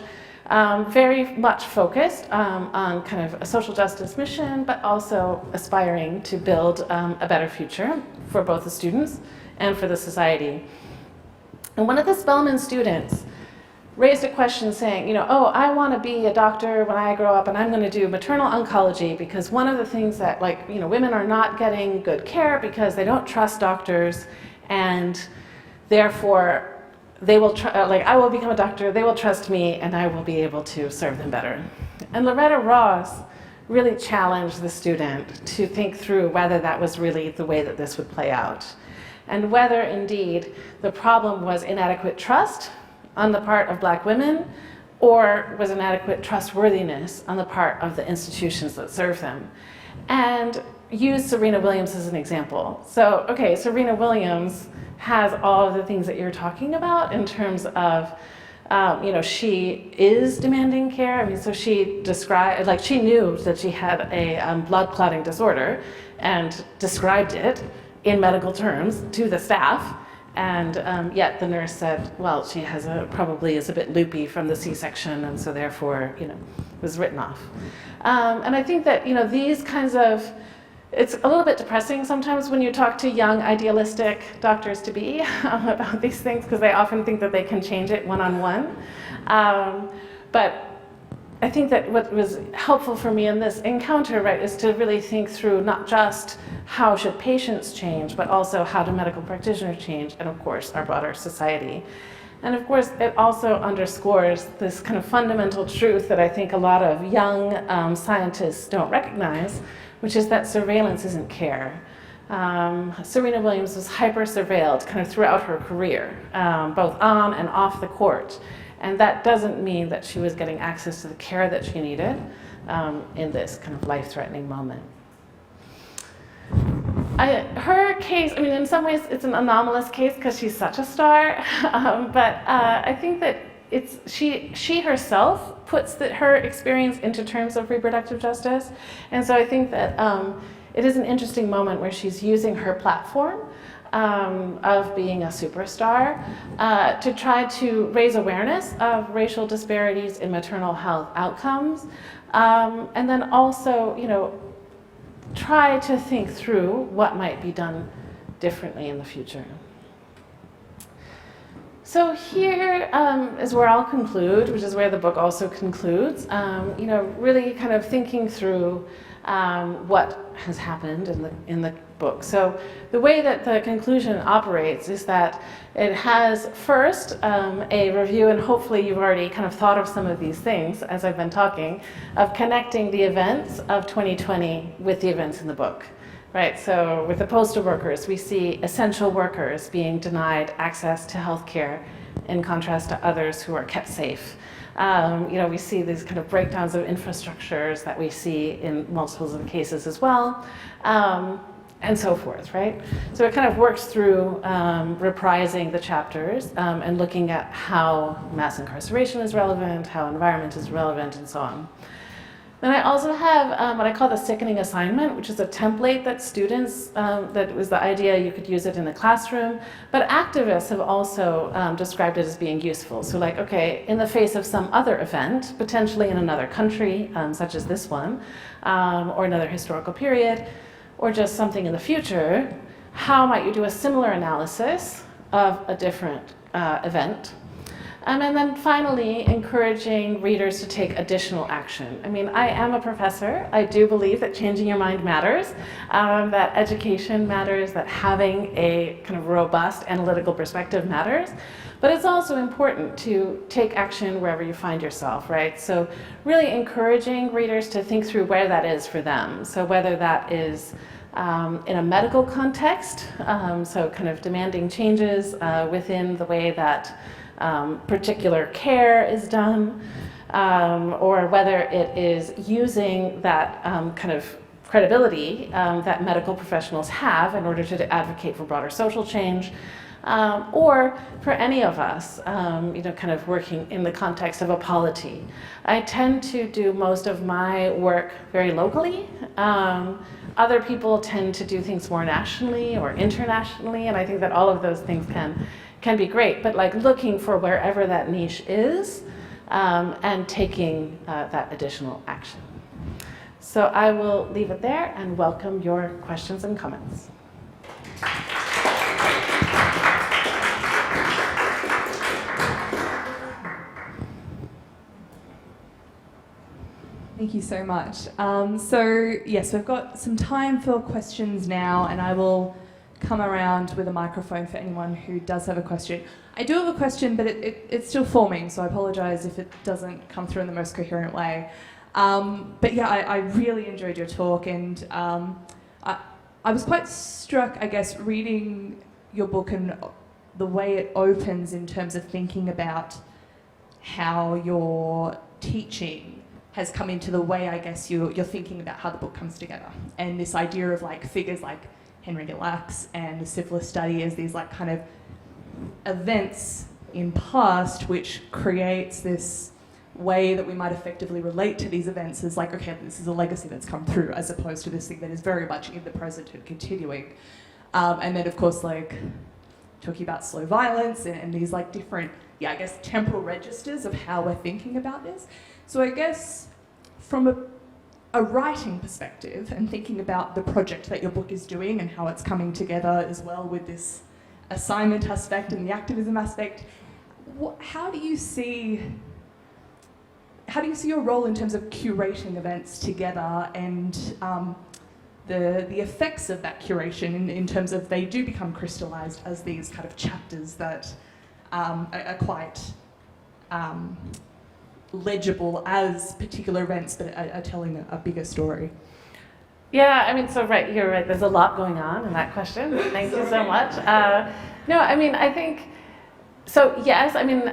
S2: very much focused on kind of a social justice mission, but also aspiring to build a better future for both the students and for the society. And one of the Spelman students raised a question saying, oh, I want to be a doctor when I grow up, and I'm going to do maternal oncology, because one of the things that, women are not getting good care because they don't trust doctors, and therefore they will I will become a doctor, they will trust me, and I will be able to serve them better. And Loretta Ross really challenged the student to think through whether that was really the way that this would play out, and whether indeed the problem was inadequate trust on the part of Black women, or was inadequate trustworthiness on the part of the institutions that serve them. And use Serena Williams as an example. So, okay, Serena Williams has all of the things that you're talking about in terms of, she is demanding care. I mean, so she described, she knew that she had a blood clotting disorder and described it in medical terms to the staff. And yet the nurse said, well, she has probably is a bit loopy from the C-section, and so therefore, was written off. And I think that, these kinds of, it's a little bit depressing sometimes when you talk to young, idealistic doctors-to-be about these things, because they often think that they can change it one-on-one. But I think that what was helpful for me in this encounter, right, is to really think through not just how should patients change, but also how do medical practitioners change, and of course, our broader society. And of course, it also underscores this kind of fundamental truth that I think a lot of young scientists don't recognize, which is that surveillance isn't care. Serena Williams was hyper-surveilled kind of throughout her career, both on and off the court. And that doesn't mean that she was getting access to the care that she needed in this kind of life-threatening moment. Her case, I mean, in some ways it's an anomalous case because she's such a star, but I think that she herself puts her experience into terms of reproductive justice. And so I think that it is an interesting moment where she's using her platform of being a superstar, to try to raise awareness of racial disparities in maternal health outcomes, and then also, try to think through what might be done differently in the future. So here is where I'll conclude, which is where the book also concludes, really kind of thinking through what has happened in the book. So the way that the conclusion operates is that it has first a review, and hopefully you've already kind of thought of some of these things as I've been talking, of connecting the events of 2020 with the events in the book. Right, so with the postal workers, we see essential workers being denied access to healthcare in contrast to others who are kept safe. We see these kind of breakdowns of infrastructures that we see in multiples of cases as well, and so forth, right? So it kind of works through reprising the chapters and looking at how mass incarceration is relevant, how environment is relevant, and so on. Then I also have what I call the sickening assignment, which is a template that students, that was the idea you could use it in the classroom, but activists have also described it as being useful. So like, okay, in the face of some other event, potentially in another country, such as this one, or another historical period, or just something in the future, how might you do a similar analysis of a different event? And then finally, encouraging readers to take additional action. I mean, I am a professor. I do believe that changing your mind matters, that education matters, that having a kind of robust analytical perspective matters. But it's also important to take action wherever you find yourself, right? So really encouraging readers to think through where that is for them. So whether that is in a medical context, so kind of demanding changes within the way that particular care is done, or whether it is using that kind of credibility that medical professionals have in order to advocate for broader social change, or for any of us, kind of working in the context of a polity. I tend to do most of my work very locally. Other people tend to do things more nationally or internationally, and I think that all of those things can be great, but like looking for wherever that niche is and taking that additional action. So I will leave it there and welcome your questions and comments.
S1: Thank you so much. So yes, we've got some time for questions now, and I will come around with a microphone for anyone who does have a question. I do have a question, but it's still forming, so I apologise if it doesn't come through in the most coherent way. But yeah, I really enjoyed your talk, and I was quite struck, I guess, reading your book and the way it opens in terms of thinking about how your teaching has come into the way, I guess, you're thinking about how the book comes together. And this idea of like figures like Henry Lax and the syphilis study as these like kind of events in past which creates this way that we might effectively relate to these events as like, okay, this is a legacy that's come through, as opposed to this thing that is very much in the present and continuing. And then of course like talking about slow violence and these like different, I guess, temporal registers of how we're thinking about this. So I guess from a writing perspective and thinking about the project that your book is doing and how it's coming together as well with this assignment aspect and the activism aspect, how do you see your role in terms of curating events together and the effects of that curation in terms of they do become crystallized as these kind of chapters that are quite legible as particular events but are telling a bigger story?
S2: Yeah, I mean, so right, you're right, there's a lot going on in that question. Thank you so much. No, I mean, I think, so yes, I mean,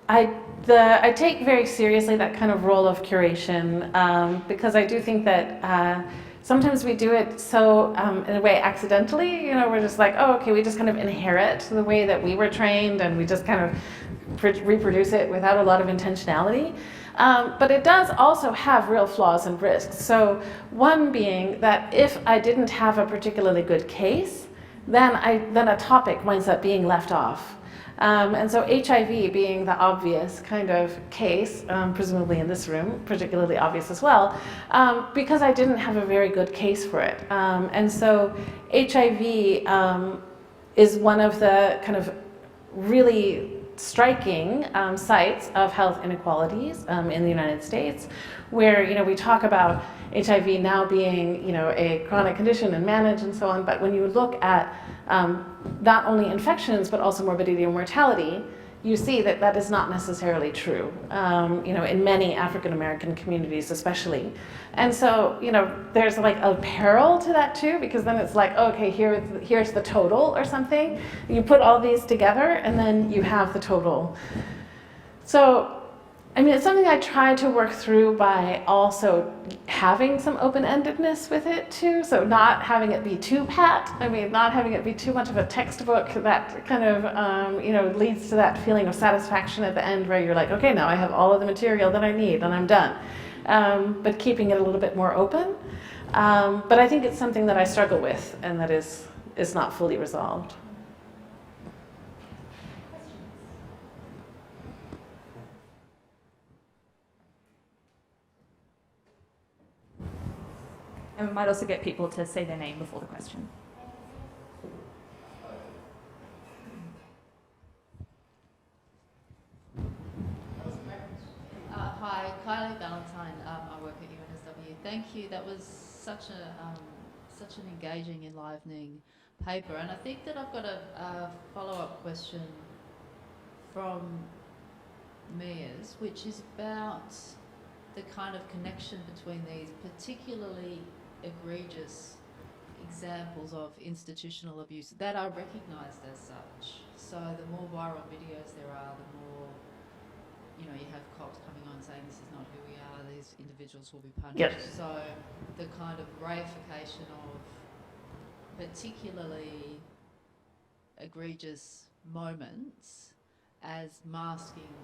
S2: I take very seriously that kind of role of curation because I do think that sometimes we do it so, in a way, accidentally. We're just like, oh, okay, we just kind of inherit the way that we were trained and we just kind of reproduce it without a lot of intentionality. But it does also have real flaws and risks. So one being that if I didn't have a particularly good case, then a topic winds up being left off. And so HIV being the obvious kind of case, presumably in this room, particularly obvious as well, because I didn't have a very good case for it. And so HIV is one of the kind of really striking sites of health inequalities in the United States, where we talk about HIV now being a chronic condition and managed and so on, but when you look at not only infections but also morbidity and mortality, you see that that is not necessarily true, in many African American communities especially. And so, there's like a peril to that too, because then it's like, okay, here's the total or something. You put all these together and then you have the total. So, it's something I try to work through by also having some open-endedness with it too. So not having it be too pat. Not having it be too much of a textbook that kind of, leads to that feeling of satisfaction at the end where you're like, okay, now I have all of the material that I need and I'm done. But keeping it a little bit more open. But I think it's something that I struggle with and that is not fully resolved.
S1: And we might also get people to say their name before the question.
S3: Hi, Kylie Valentine. I work at UNSW. Thank you. That was such an engaging, enlivening paper. And I think that I've got a follow-up question from Mia's, which is about the kind of connection between these particularly egregious examples of institutional abuse that are recognised as such. So the more viral videos there are, the more, you have cops coming on saying this is not who we are, these individuals will be punished.
S2: Yep.
S3: So the kind of reification of particularly egregious moments as masking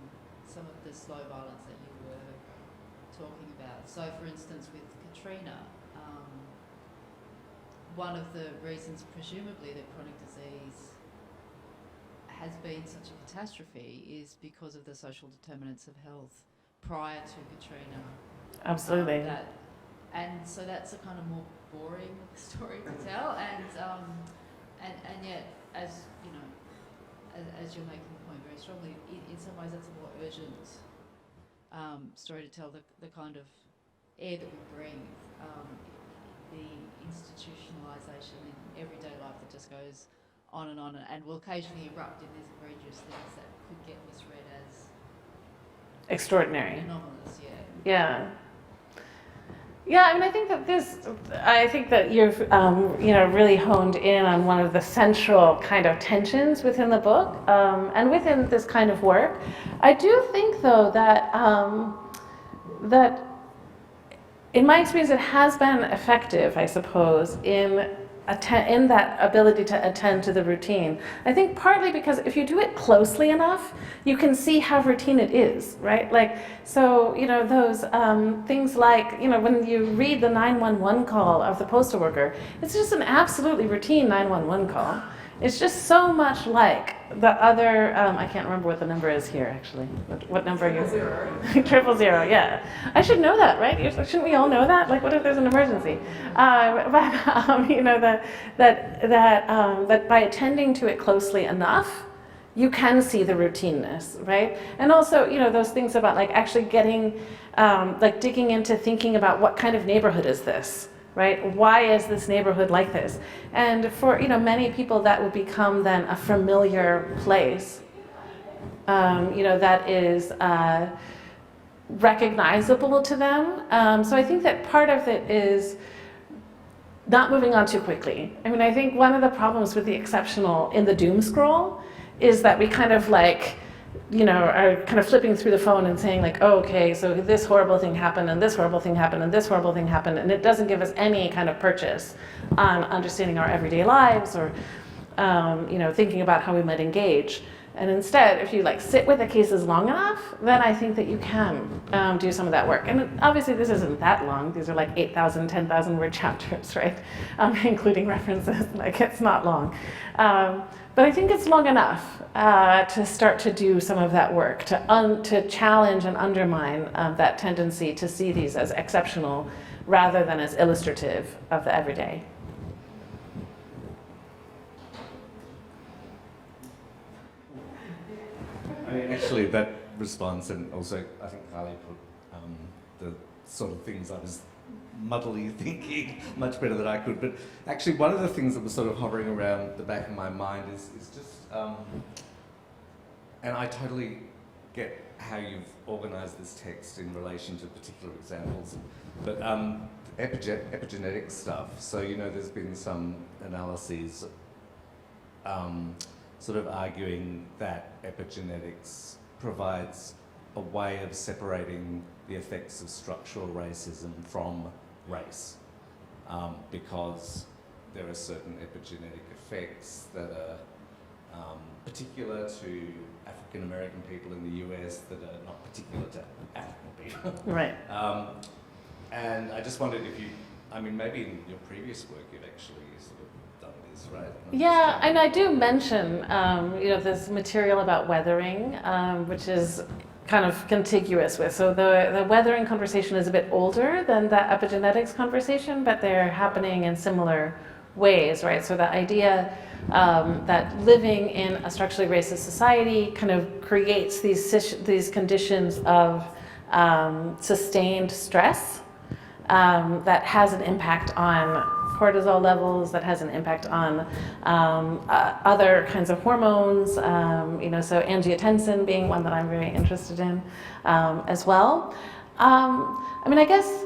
S3: some of the slow violence that you were talking about. So for instance with Katrina, one of the reasons presumably that chronic disease has been such a catastrophe is because of the social determinants of health prior to Katrina.
S2: Absolutely.
S3: And so that's a kind of more boring story to tell, and yet, as as you're making the point very strongly, in some ways that's a more urgent story to tell, the kind of air that we breathe, the institutionalization in everyday life that just goes on and will occasionally erupt in these egregious things that could get misread as
S2: extraordinary.
S3: Anomalous,
S2: yeah. Yeah, I think that you've really honed in on one of the central kind of tensions within the book and within this kind of work. I do think though that that in my experience it has been effective, I suppose, in that ability to attend to the routine. I think partly because if you do it closely enough, you can see how routine it is, right? Like, so, those things like, when you read the 911 call of the postal worker, it's just an absolutely routine 911 call. It's just so much like the other, I can't remember what the number is here, actually. What number are you? 000, yeah. I should know that, right? Shouldn't we all know that? Like, what if there's an emergency? But that by attending to it closely enough, you can see the routineness, right? And also, those things about like actually getting, like digging into thinking about what kind of neighborhood is this? Right? Why is this neighborhood like this? And for many people that would become then a familiar place, that is recognizable to them. So I think that part of it is not moving on too quickly. I think one of the problems with the exceptional in the doom scroll is that we kind of like, are kind of flipping through the phone and saying like, oh, okay, so this horrible thing happened and this horrible thing happened and this horrible thing happened, and it doesn't give us any kind of purchase on understanding our everyday lives or, thinking about how we might engage. And instead, if you like sit with the cases long enough, then I think that you can do some of that work. And obviously this isn't that long. These are like 8,000, 10,000 word chapters, right? Including references, like it's not long. But I think it's long enough to start to do some of that work, to challenge and undermine that tendency to see these as exceptional rather than as illustrative of the everyday.
S4: I mean, actually, that response, and also I think Carly put the sort of things I was muddily thinking much better than I could. But actually, one of the things that was sort of hovering around the back of my mind is just, and I totally get how you've organised this text in relation to particular examples, but epigenetic stuff. So, you know, there's been some analyses sort of arguing that epigenetics provides a way of separating the effects of structural racism from race, because there are certain epigenetic effects that are particular to African American people in the US that are not particular to African people.
S2: Right.
S4: And I just wondered if you, I mean, maybe in your previous work you've actually sort of done this, right?
S2: Yeah, and I do mention, you know, this material about weathering, which is kind of contiguous with. So the weathering conversation is a bit older than the epigenetics conversation, but they're happening in similar ways, right? So the idea that living in a structurally racist society kind of creates these conditions of sustained stress that has an impact on cortisol levels, that has an impact on other kinds of hormones, you know, so angiotensin being one that I'm very interested in as well. I mean, I guess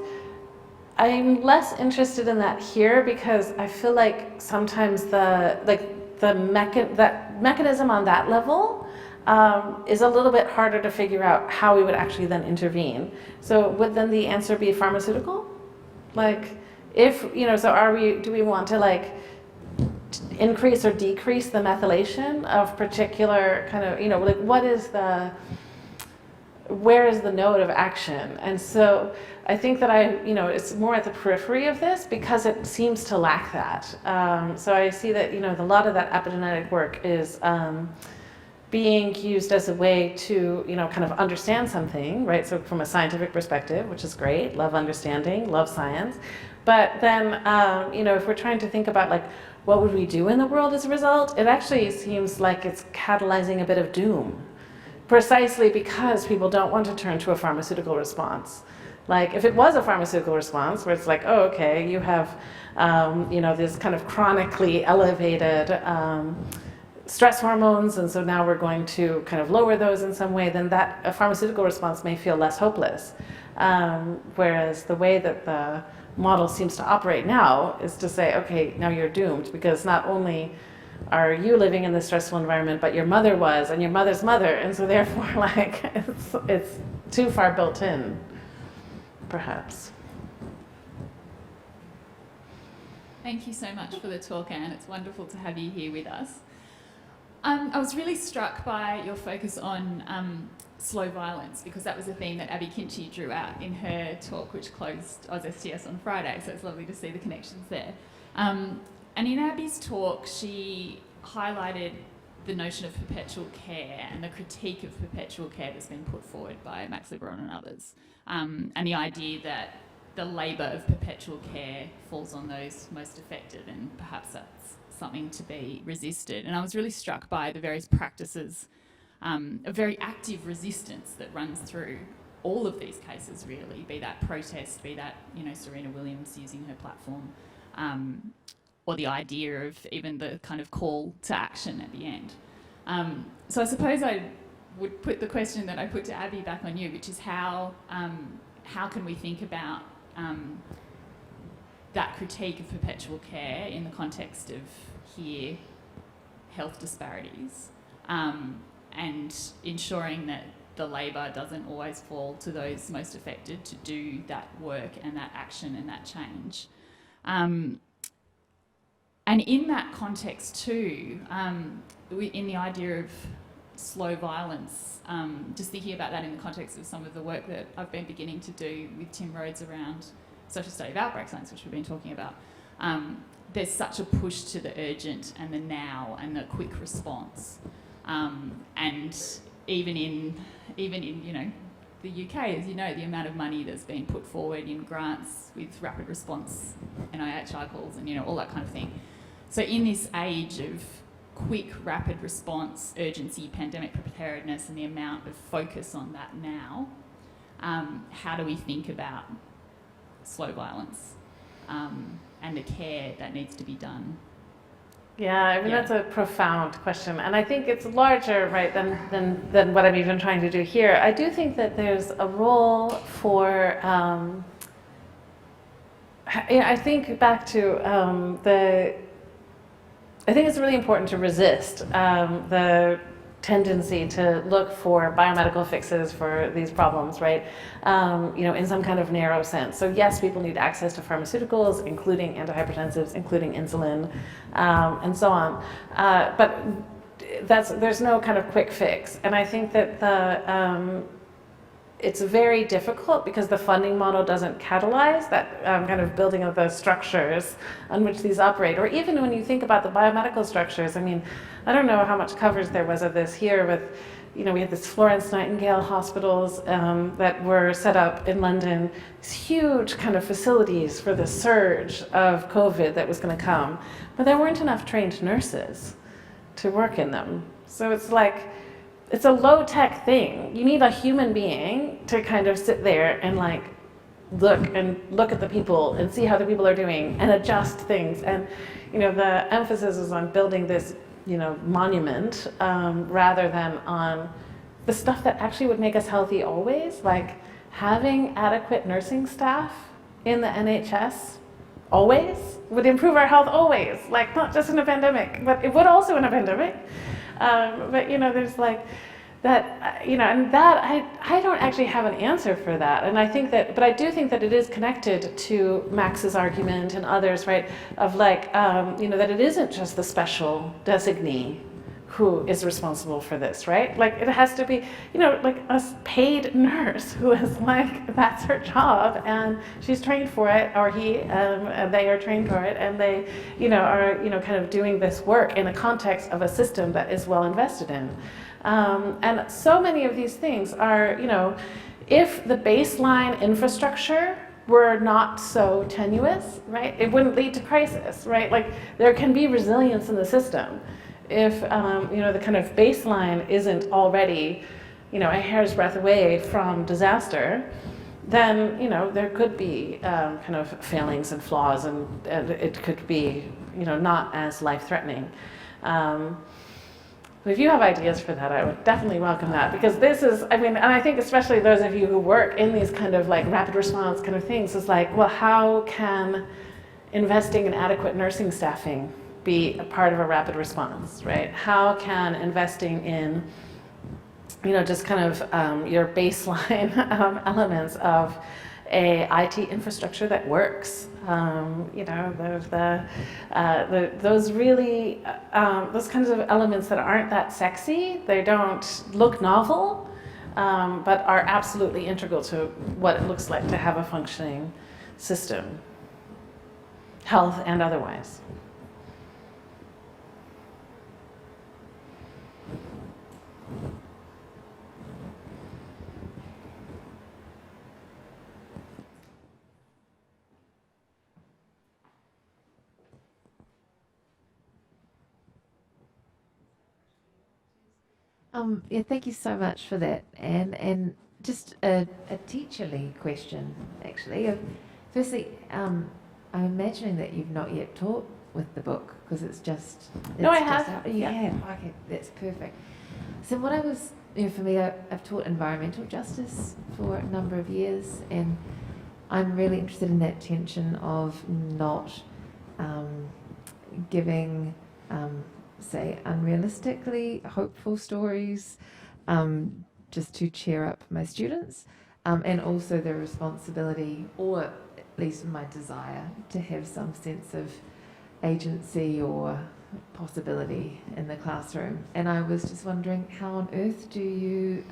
S2: I'm less interested in that here because I feel like sometimes that mechanism on that level is a little bit harder to figure out how we would actually then intervene. So would then the answer be pharmaceutical? Like, if, you know, so do we want to like increase or decrease the methylation of particular kind of, you know, like where is the node of action? And so I think that you know, it's more at the periphery of this because it seems to lack that. So I see that, you know, a lot of that epigenetic work is being used as a way to, you know, kind of understand something, right? So from a scientific perspective, which is great, love understanding, love science. But then, you know, if we're trying to think about like, what would we do in the world as a result? It actually seems like it's catalyzing a bit of doom, precisely because people don't want to turn to a pharmaceutical response. Like, if it was a pharmaceutical response where it's like, oh, okay, you have, you know, this kind of chronically elevated stress hormones, and so now we're going to kind of lower those in some way, then that a pharmaceutical response may feel less hopeless. Whereas the way that the model seems to operate now is to say, okay, now you're doomed, because not only are you living in this stressful environment, but your mother was, and your mother's mother, and so therefore, like, it's too far built in, perhaps.
S5: Thank you so much for the talk, Anne. It's wonderful to have you here with us. I was really struck by your focus on slow violence, because that was a theme that Abby Kinchie drew out in her talk, which closed AusSTS on Friday, so it's lovely to see the connections there. And in Abby's talk, she highlighted the notion of perpetual care and the critique of perpetual care that's been put forward by Max Liberon and others, and the idea that the labour of perpetual care falls on those most affected, and perhaps that's something to be resisted. And I was really struck by the various practices, a very active resistance that runs through all of these cases, really, be that protest, be that, you know, Serena Williams using her platform, or the idea of even the kind of call to action at the end. So I suppose I would put the question that I put to Abby back on you, which is how can we think about that critique of perpetual care in the context of here health disparities, and ensuring that the labour doesn't always fall to those most affected to do that work and that action and that change. And in that context too, in the idea of slow violence, just thinking about that in the context of some of the work that I've been beginning to do with Tim Rhodes around social study of outbreak science, which we've been talking about, there's such a push to the urgent and the now and the quick response. And even in the UK, as you know, the amount of money that's been put forward in grants with rapid response, NIH cycles, and all that kind of thing. So in this age of quick, rapid response, urgency, pandemic preparedness, and the amount of focus on that now, how do we think about slow violence and the care that needs to be done?
S2: Yeah, I mean, that's a profound question. And I think it's larger, right, than what I'm even trying to do here. I do think that there's a role for, I think back to I think it's really important to resist the tendency to look for biomedical fixes for these problems, right? In some kind of narrow sense. So yes, people need access to pharmaceuticals, including antihypertensives, including insulin, and so on. But there's no kind of quick fix. And I think that it's very difficult because the funding model doesn't catalyze that kind of building of the structures on which these operate. Or even when you think about the biomedical structures, I mean, I don't know how much coverage there was of this here with, we had this Florence Nightingale hospitals that were set up in London, these huge kind of facilities for the surge of COVID that was going to come. But there weren't enough trained nurses to work in them. So it's like, it's a low-tech thing. You need a human being to kind of sit there and look at the people and see how the people are doing and adjust things. And the emphasis is on building this monument rather than on the stuff that actually would make us healthy always, like having adequate nursing staff in the NHS always would improve our health always, like not just in a pandemic, but it would also in a pandemic. But there's like that, and that I don't actually have an answer for that. And I think that, but I do think that it is connected to Max's argument and others, right? Of like, that it isn't just the special designee who is responsible for this, right? Like it has to be, like a paid nurse who is like, that's her job and she's trained for it, or he, and they are trained for it, and they, are, kind of doing this work in a context of a system that is well invested in. And so many of these things are, if the baseline infrastructure were not so tenuous, right, it wouldn't lead to crisis, right? Like there can be resilience in the system. If the kind of baseline isn't already, a hair's breadth away from disaster, then there could be kind of failings and flaws, and it could be not as life-threatening. But if you have ideas for that, I would definitely welcome that, because this is, and I think especially those of you who work in these kind of like rapid response kind of things is like, well, how can investing in adequate nursing staffing be a part of a rapid response, right? How can investing in, just kind of your baseline elements of a IT infrastructure that works, those really, those kinds of elements that aren't that sexy, they don't look novel, but are absolutely integral to what it looks like to have a functioning system, health and otherwise.
S6: Yeah, thank you so much for that, Anne. And just a teacherly question, actually. Firstly, I'm imagining that you've not yet taught with the book, because it's just...
S2: No, I have.
S6: You have? Okay, that's perfect. So what I was, for me, I've taught environmental justice for a number of years, and I'm really interested in that tension of not giving... say unrealistically hopeful stories just to cheer up my students, and also the responsibility, or at least my desire, to have some sense of agency or possibility in the classroom. And I was just wondering, how on earth do you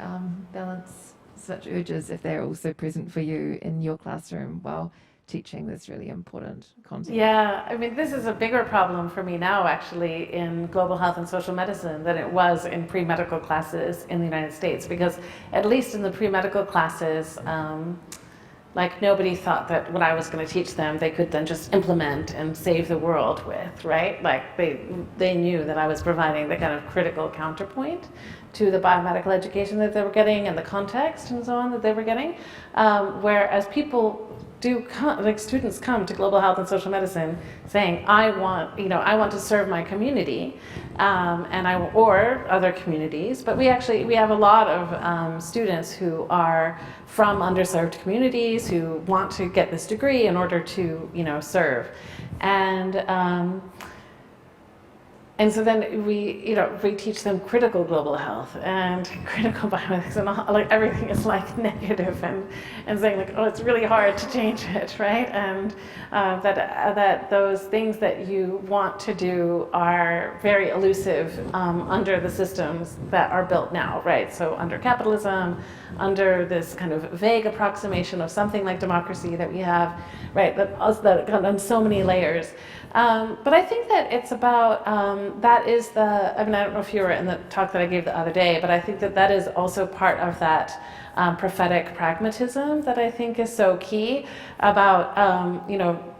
S6: balance such urges if they're also present for you in your classroom while teaching this really important concept?
S2: Yeah, I mean, this is a bigger problem for me now, actually, in global health and social medicine than it was in pre-medical classes in the United States, because at least in the pre-medical classes, like nobody thought that what I was going to teach them they could then just implement and save the world with, right? Like they knew that I was providing the kind of critical counterpoint to the biomedical education that they were getting and the context and so on that they were getting. Whereas people do come, like students come to global health and social medicine saying, I want to serve my community, or other communities. But we have a lot of students who are from underserved communities who want to get this degree in order to, serve. And so then we teach them critical global health and critical bioethics, and all, like everything is like negative and saying like, oh, it's really hard to change it, right? And that those things that you want to do are very elusive under the systems that are built now, right? So under capitalism, under this kind of vague approximation of something like democracy that we have, right? That on so many layers. But I think that it's about, that is I don't know if you were in the talk that I gave the other day, but I think that is also part of that prophetic pragmatism that I think is so key about,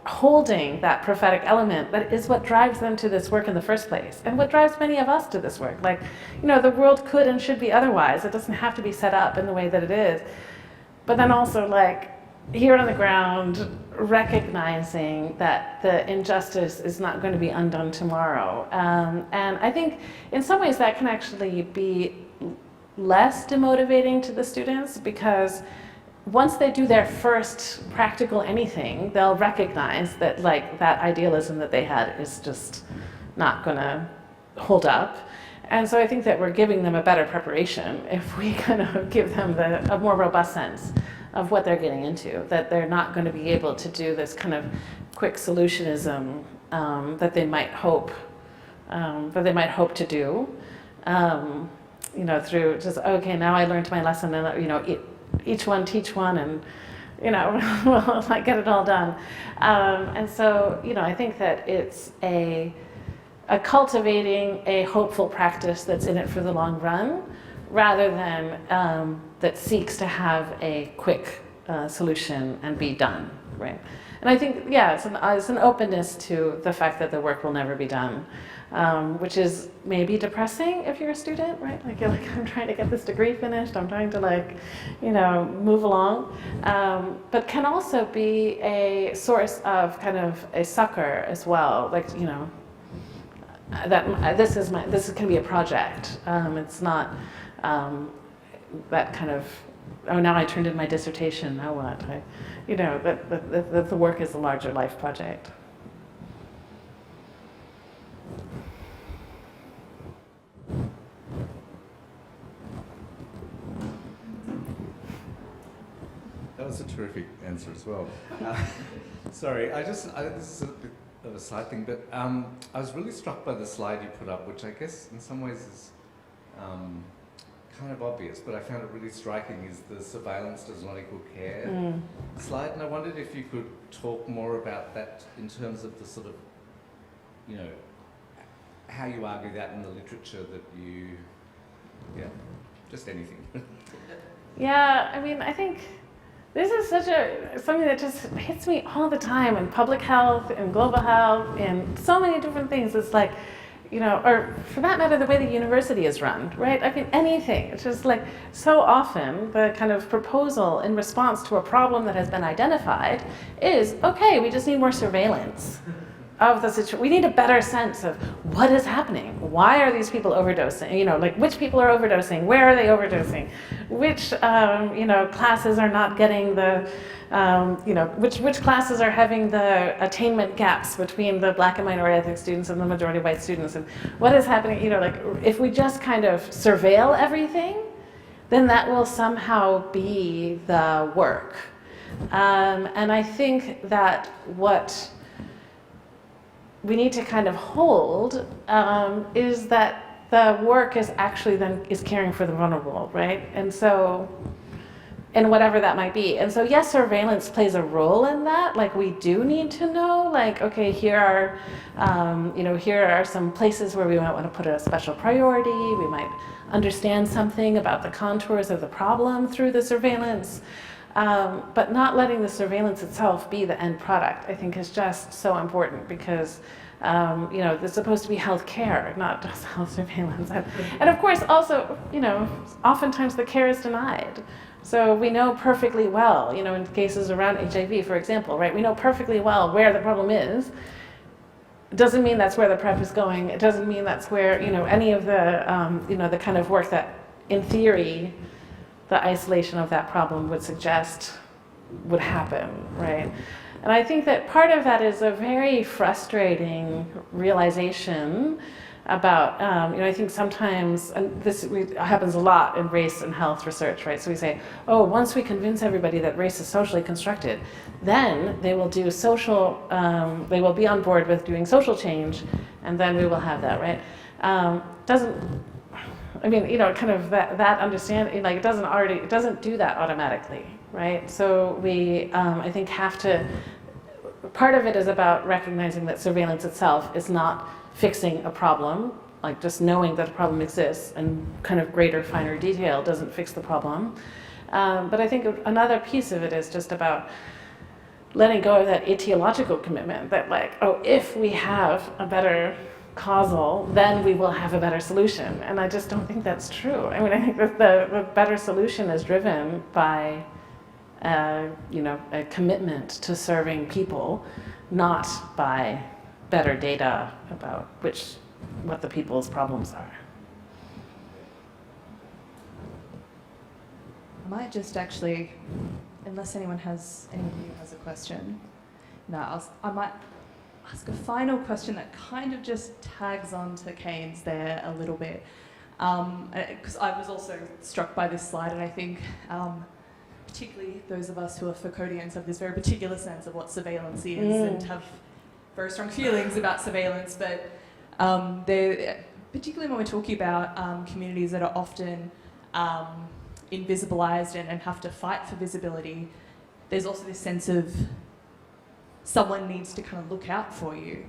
S2: holding that prophetic element that is what drives them to this work in the first place, and what drives many of us to this work. Like, the world could and should be otherwise. It doesn't have to be set up in the way that it is. But then also, like, here on the ground, recognizing that the injustice is not going to be undone tomorrow. And I think in some ways that can actually be less demotivating to the students, because once they do their first practical anything, they'll recognize that like that idealism that they had is just not going to hold up. And so I think that we're giving them a better preparation if we kind of give them a more robust sense of what they're getting into, that they're not going to be able to do this kind of quick solutionism that they might hope to do, through just, okay, now I learned my lesson, and each one teach one, and we'll like get it all done. And so I think that it's a cultivating a hopeful practice that's in it for the long run, rather than that seeks to have a quick solution and be done, right? And I think, it's an openness to the fact that the work will never be done, which is maybe depressing if you're a student, right? Like you're like, I'm trying to get this degree finished, I'm trying to move along, but can also be a source of kind of a succor as well, like, that this can be a project. It's not that kind of, oh, now I turned in my dissertation, now what? That the work is a larger life project.
S4: That was a terrific answer as well. Sorry, this is a bit of a side thing, but I was really struck by the slide you put up, which I guess in some ways is kind of obvious, but I found it really striking, is the surveillance does not equal care slide. And I wondered if you could talk more about that in terms of the sort of, how you argue that in the literature that you, just anything.
S2: Yeah, I mean, I think this is something that just hits me all the time in public health, in global health, in so many different things. It's like, or for that matter, the way the university is run, right? I mean, anything. It's just like so often the kind of proposal in response to a problem that has been identified is, okay, we just need more surveillance of the situation. We need a better sense of what is happening. Why are these people overdosing? Like which people are overdosing? Where are they overdosing? Which, classes are not getting the, which classes are having the attainment gaps between the Black and minority ethnic students and the majority white students, and what is happening, like if we just kind of surveil everything, then that will somehow be the work. And I think that what we need to kind of hold is that the work is actually then is caring for the vulnerable, right? And so, and whatever that might be. And so yes, surveillance plays a role in that. Like we do need to know, like, okay, here are, here are some places where we might want to put a special priority. We might understand something about the contours of the problem through the surveillance. But not letting the surveillance itself be the end product, I think is just so important because it's supposed to be health care, not just health surveillance. And of course, also, oftentimes the care is denied. So we know perfectly well, in cases around HIV, for example, right? We know perfectly well where the problem is. It doesn't mean that's where the PrEP is going. It doesn't mean that's where, any of the, the kind of work that, in theory, the isolation of that problem would suggest would happen, right? And I think that part of that is a very frustrating realization about, I think sometimes, and this happens a lot in race and health research, right? So we say, oh, once we convince everybody that race is socially constructed, then they will do social, they will be on board with doing social change, and then we will have that, right? Kind of that understanding, like it doesn't do that automatically, right? So we, I think, have to, part of it is about recognizing that surveillance itself is not fixing a problem, like just knowing that a problem exists and kind of greater, finer detail doesn't fix the problem. But I think another piece of it is just about letting go of that etiological commitment that like, oh, if we have a better causal, then we will have a better solution. And I just don't think that's true. I mean, I think that the better solution is driven by, a commitment to serving people, not by better data about what the people's problems are.
S1: I might just actually, unless anyone of you has a question, I might ask a final question that kind of just tags on to Kane's there a little bit. Because I was also struck by this slide, and I think particularly those of us who are Foucauldians have this very particular sense of what surveillance is and have very strong feelings about surveillance, but particularly when we're talking about communities that are often invisibilized and have to fight for visibility, there's also this sense of someone needs to kind of look out for you.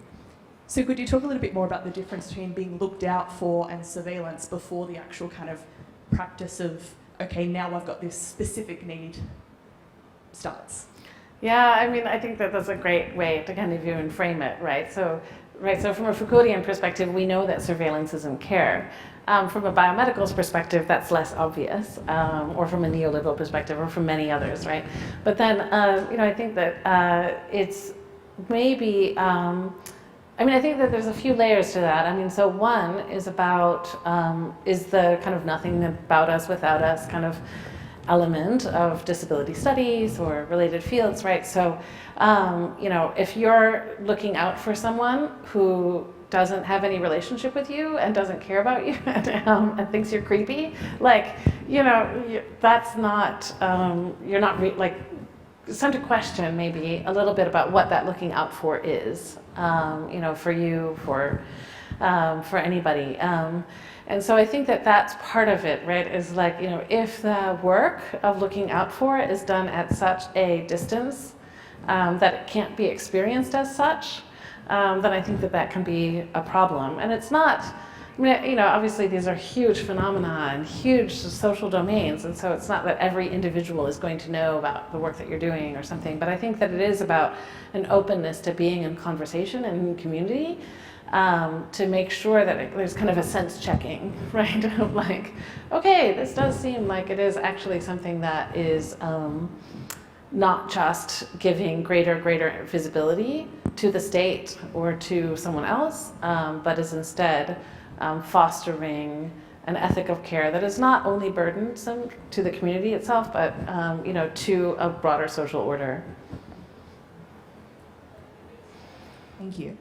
S1: So could you talk a little bit more about the difference between being looked out for and surveillance before the actual kind of practice of, okay, now I've got this specific need starts?
S2: Yeah, I think that that's a great way to kind of view and frame it, right? So from a Foucauldian perspective, we know that surveillance isn't care. From a biomedical perspective, that's less obvious, or from a neoliberal perspective, or from many others, right? But then, I think that it's maybe, I think that there's a few layers to that. So one is about, is the kind of nothing about us without us kind of element of disability studies or related fields, right? So, if you're looking out for someone who doesn't have any relationship with you and doesn't care about you and thinks you're creepy, like, that's not, you're not, it's time to question maybe a little bit about what that looking out for is, for you, for anybody. And so I think that that's part of it, right? Is like, if the work of looking out for is done at such a distance that it can't be experienced as such, then I think that can be a problem. And it's not, obviously these are huge phenomena and huge social domains, and so it's not that every individual is going to know about the work that you're doing or something, but I think that it is about an openness to being in conversation and in community, to make sure that there's kind of a sense checking, right? Of like, okay, this does seem like it is actually something that is not just giving greater visibility to the state or to someone else, but is instead fostering an ethic of care that is not only burdensome to the community itself, but to a broader social order.
S1: Thank you.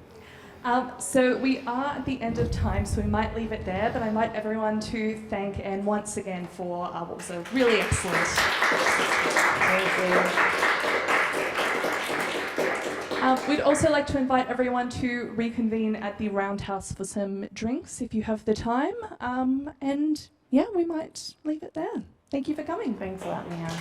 S1: So we are at the end of time, so we might leave it there, but I might everyone to thank Anne once again for what was a really excellent. Thank you. We'd also like to invite everyone to reconvene at the Roundhouse for some drinks if you have the time. And yeah, we might leave it there. Thank you for coming.
S2: Thanks a lot, Leanne.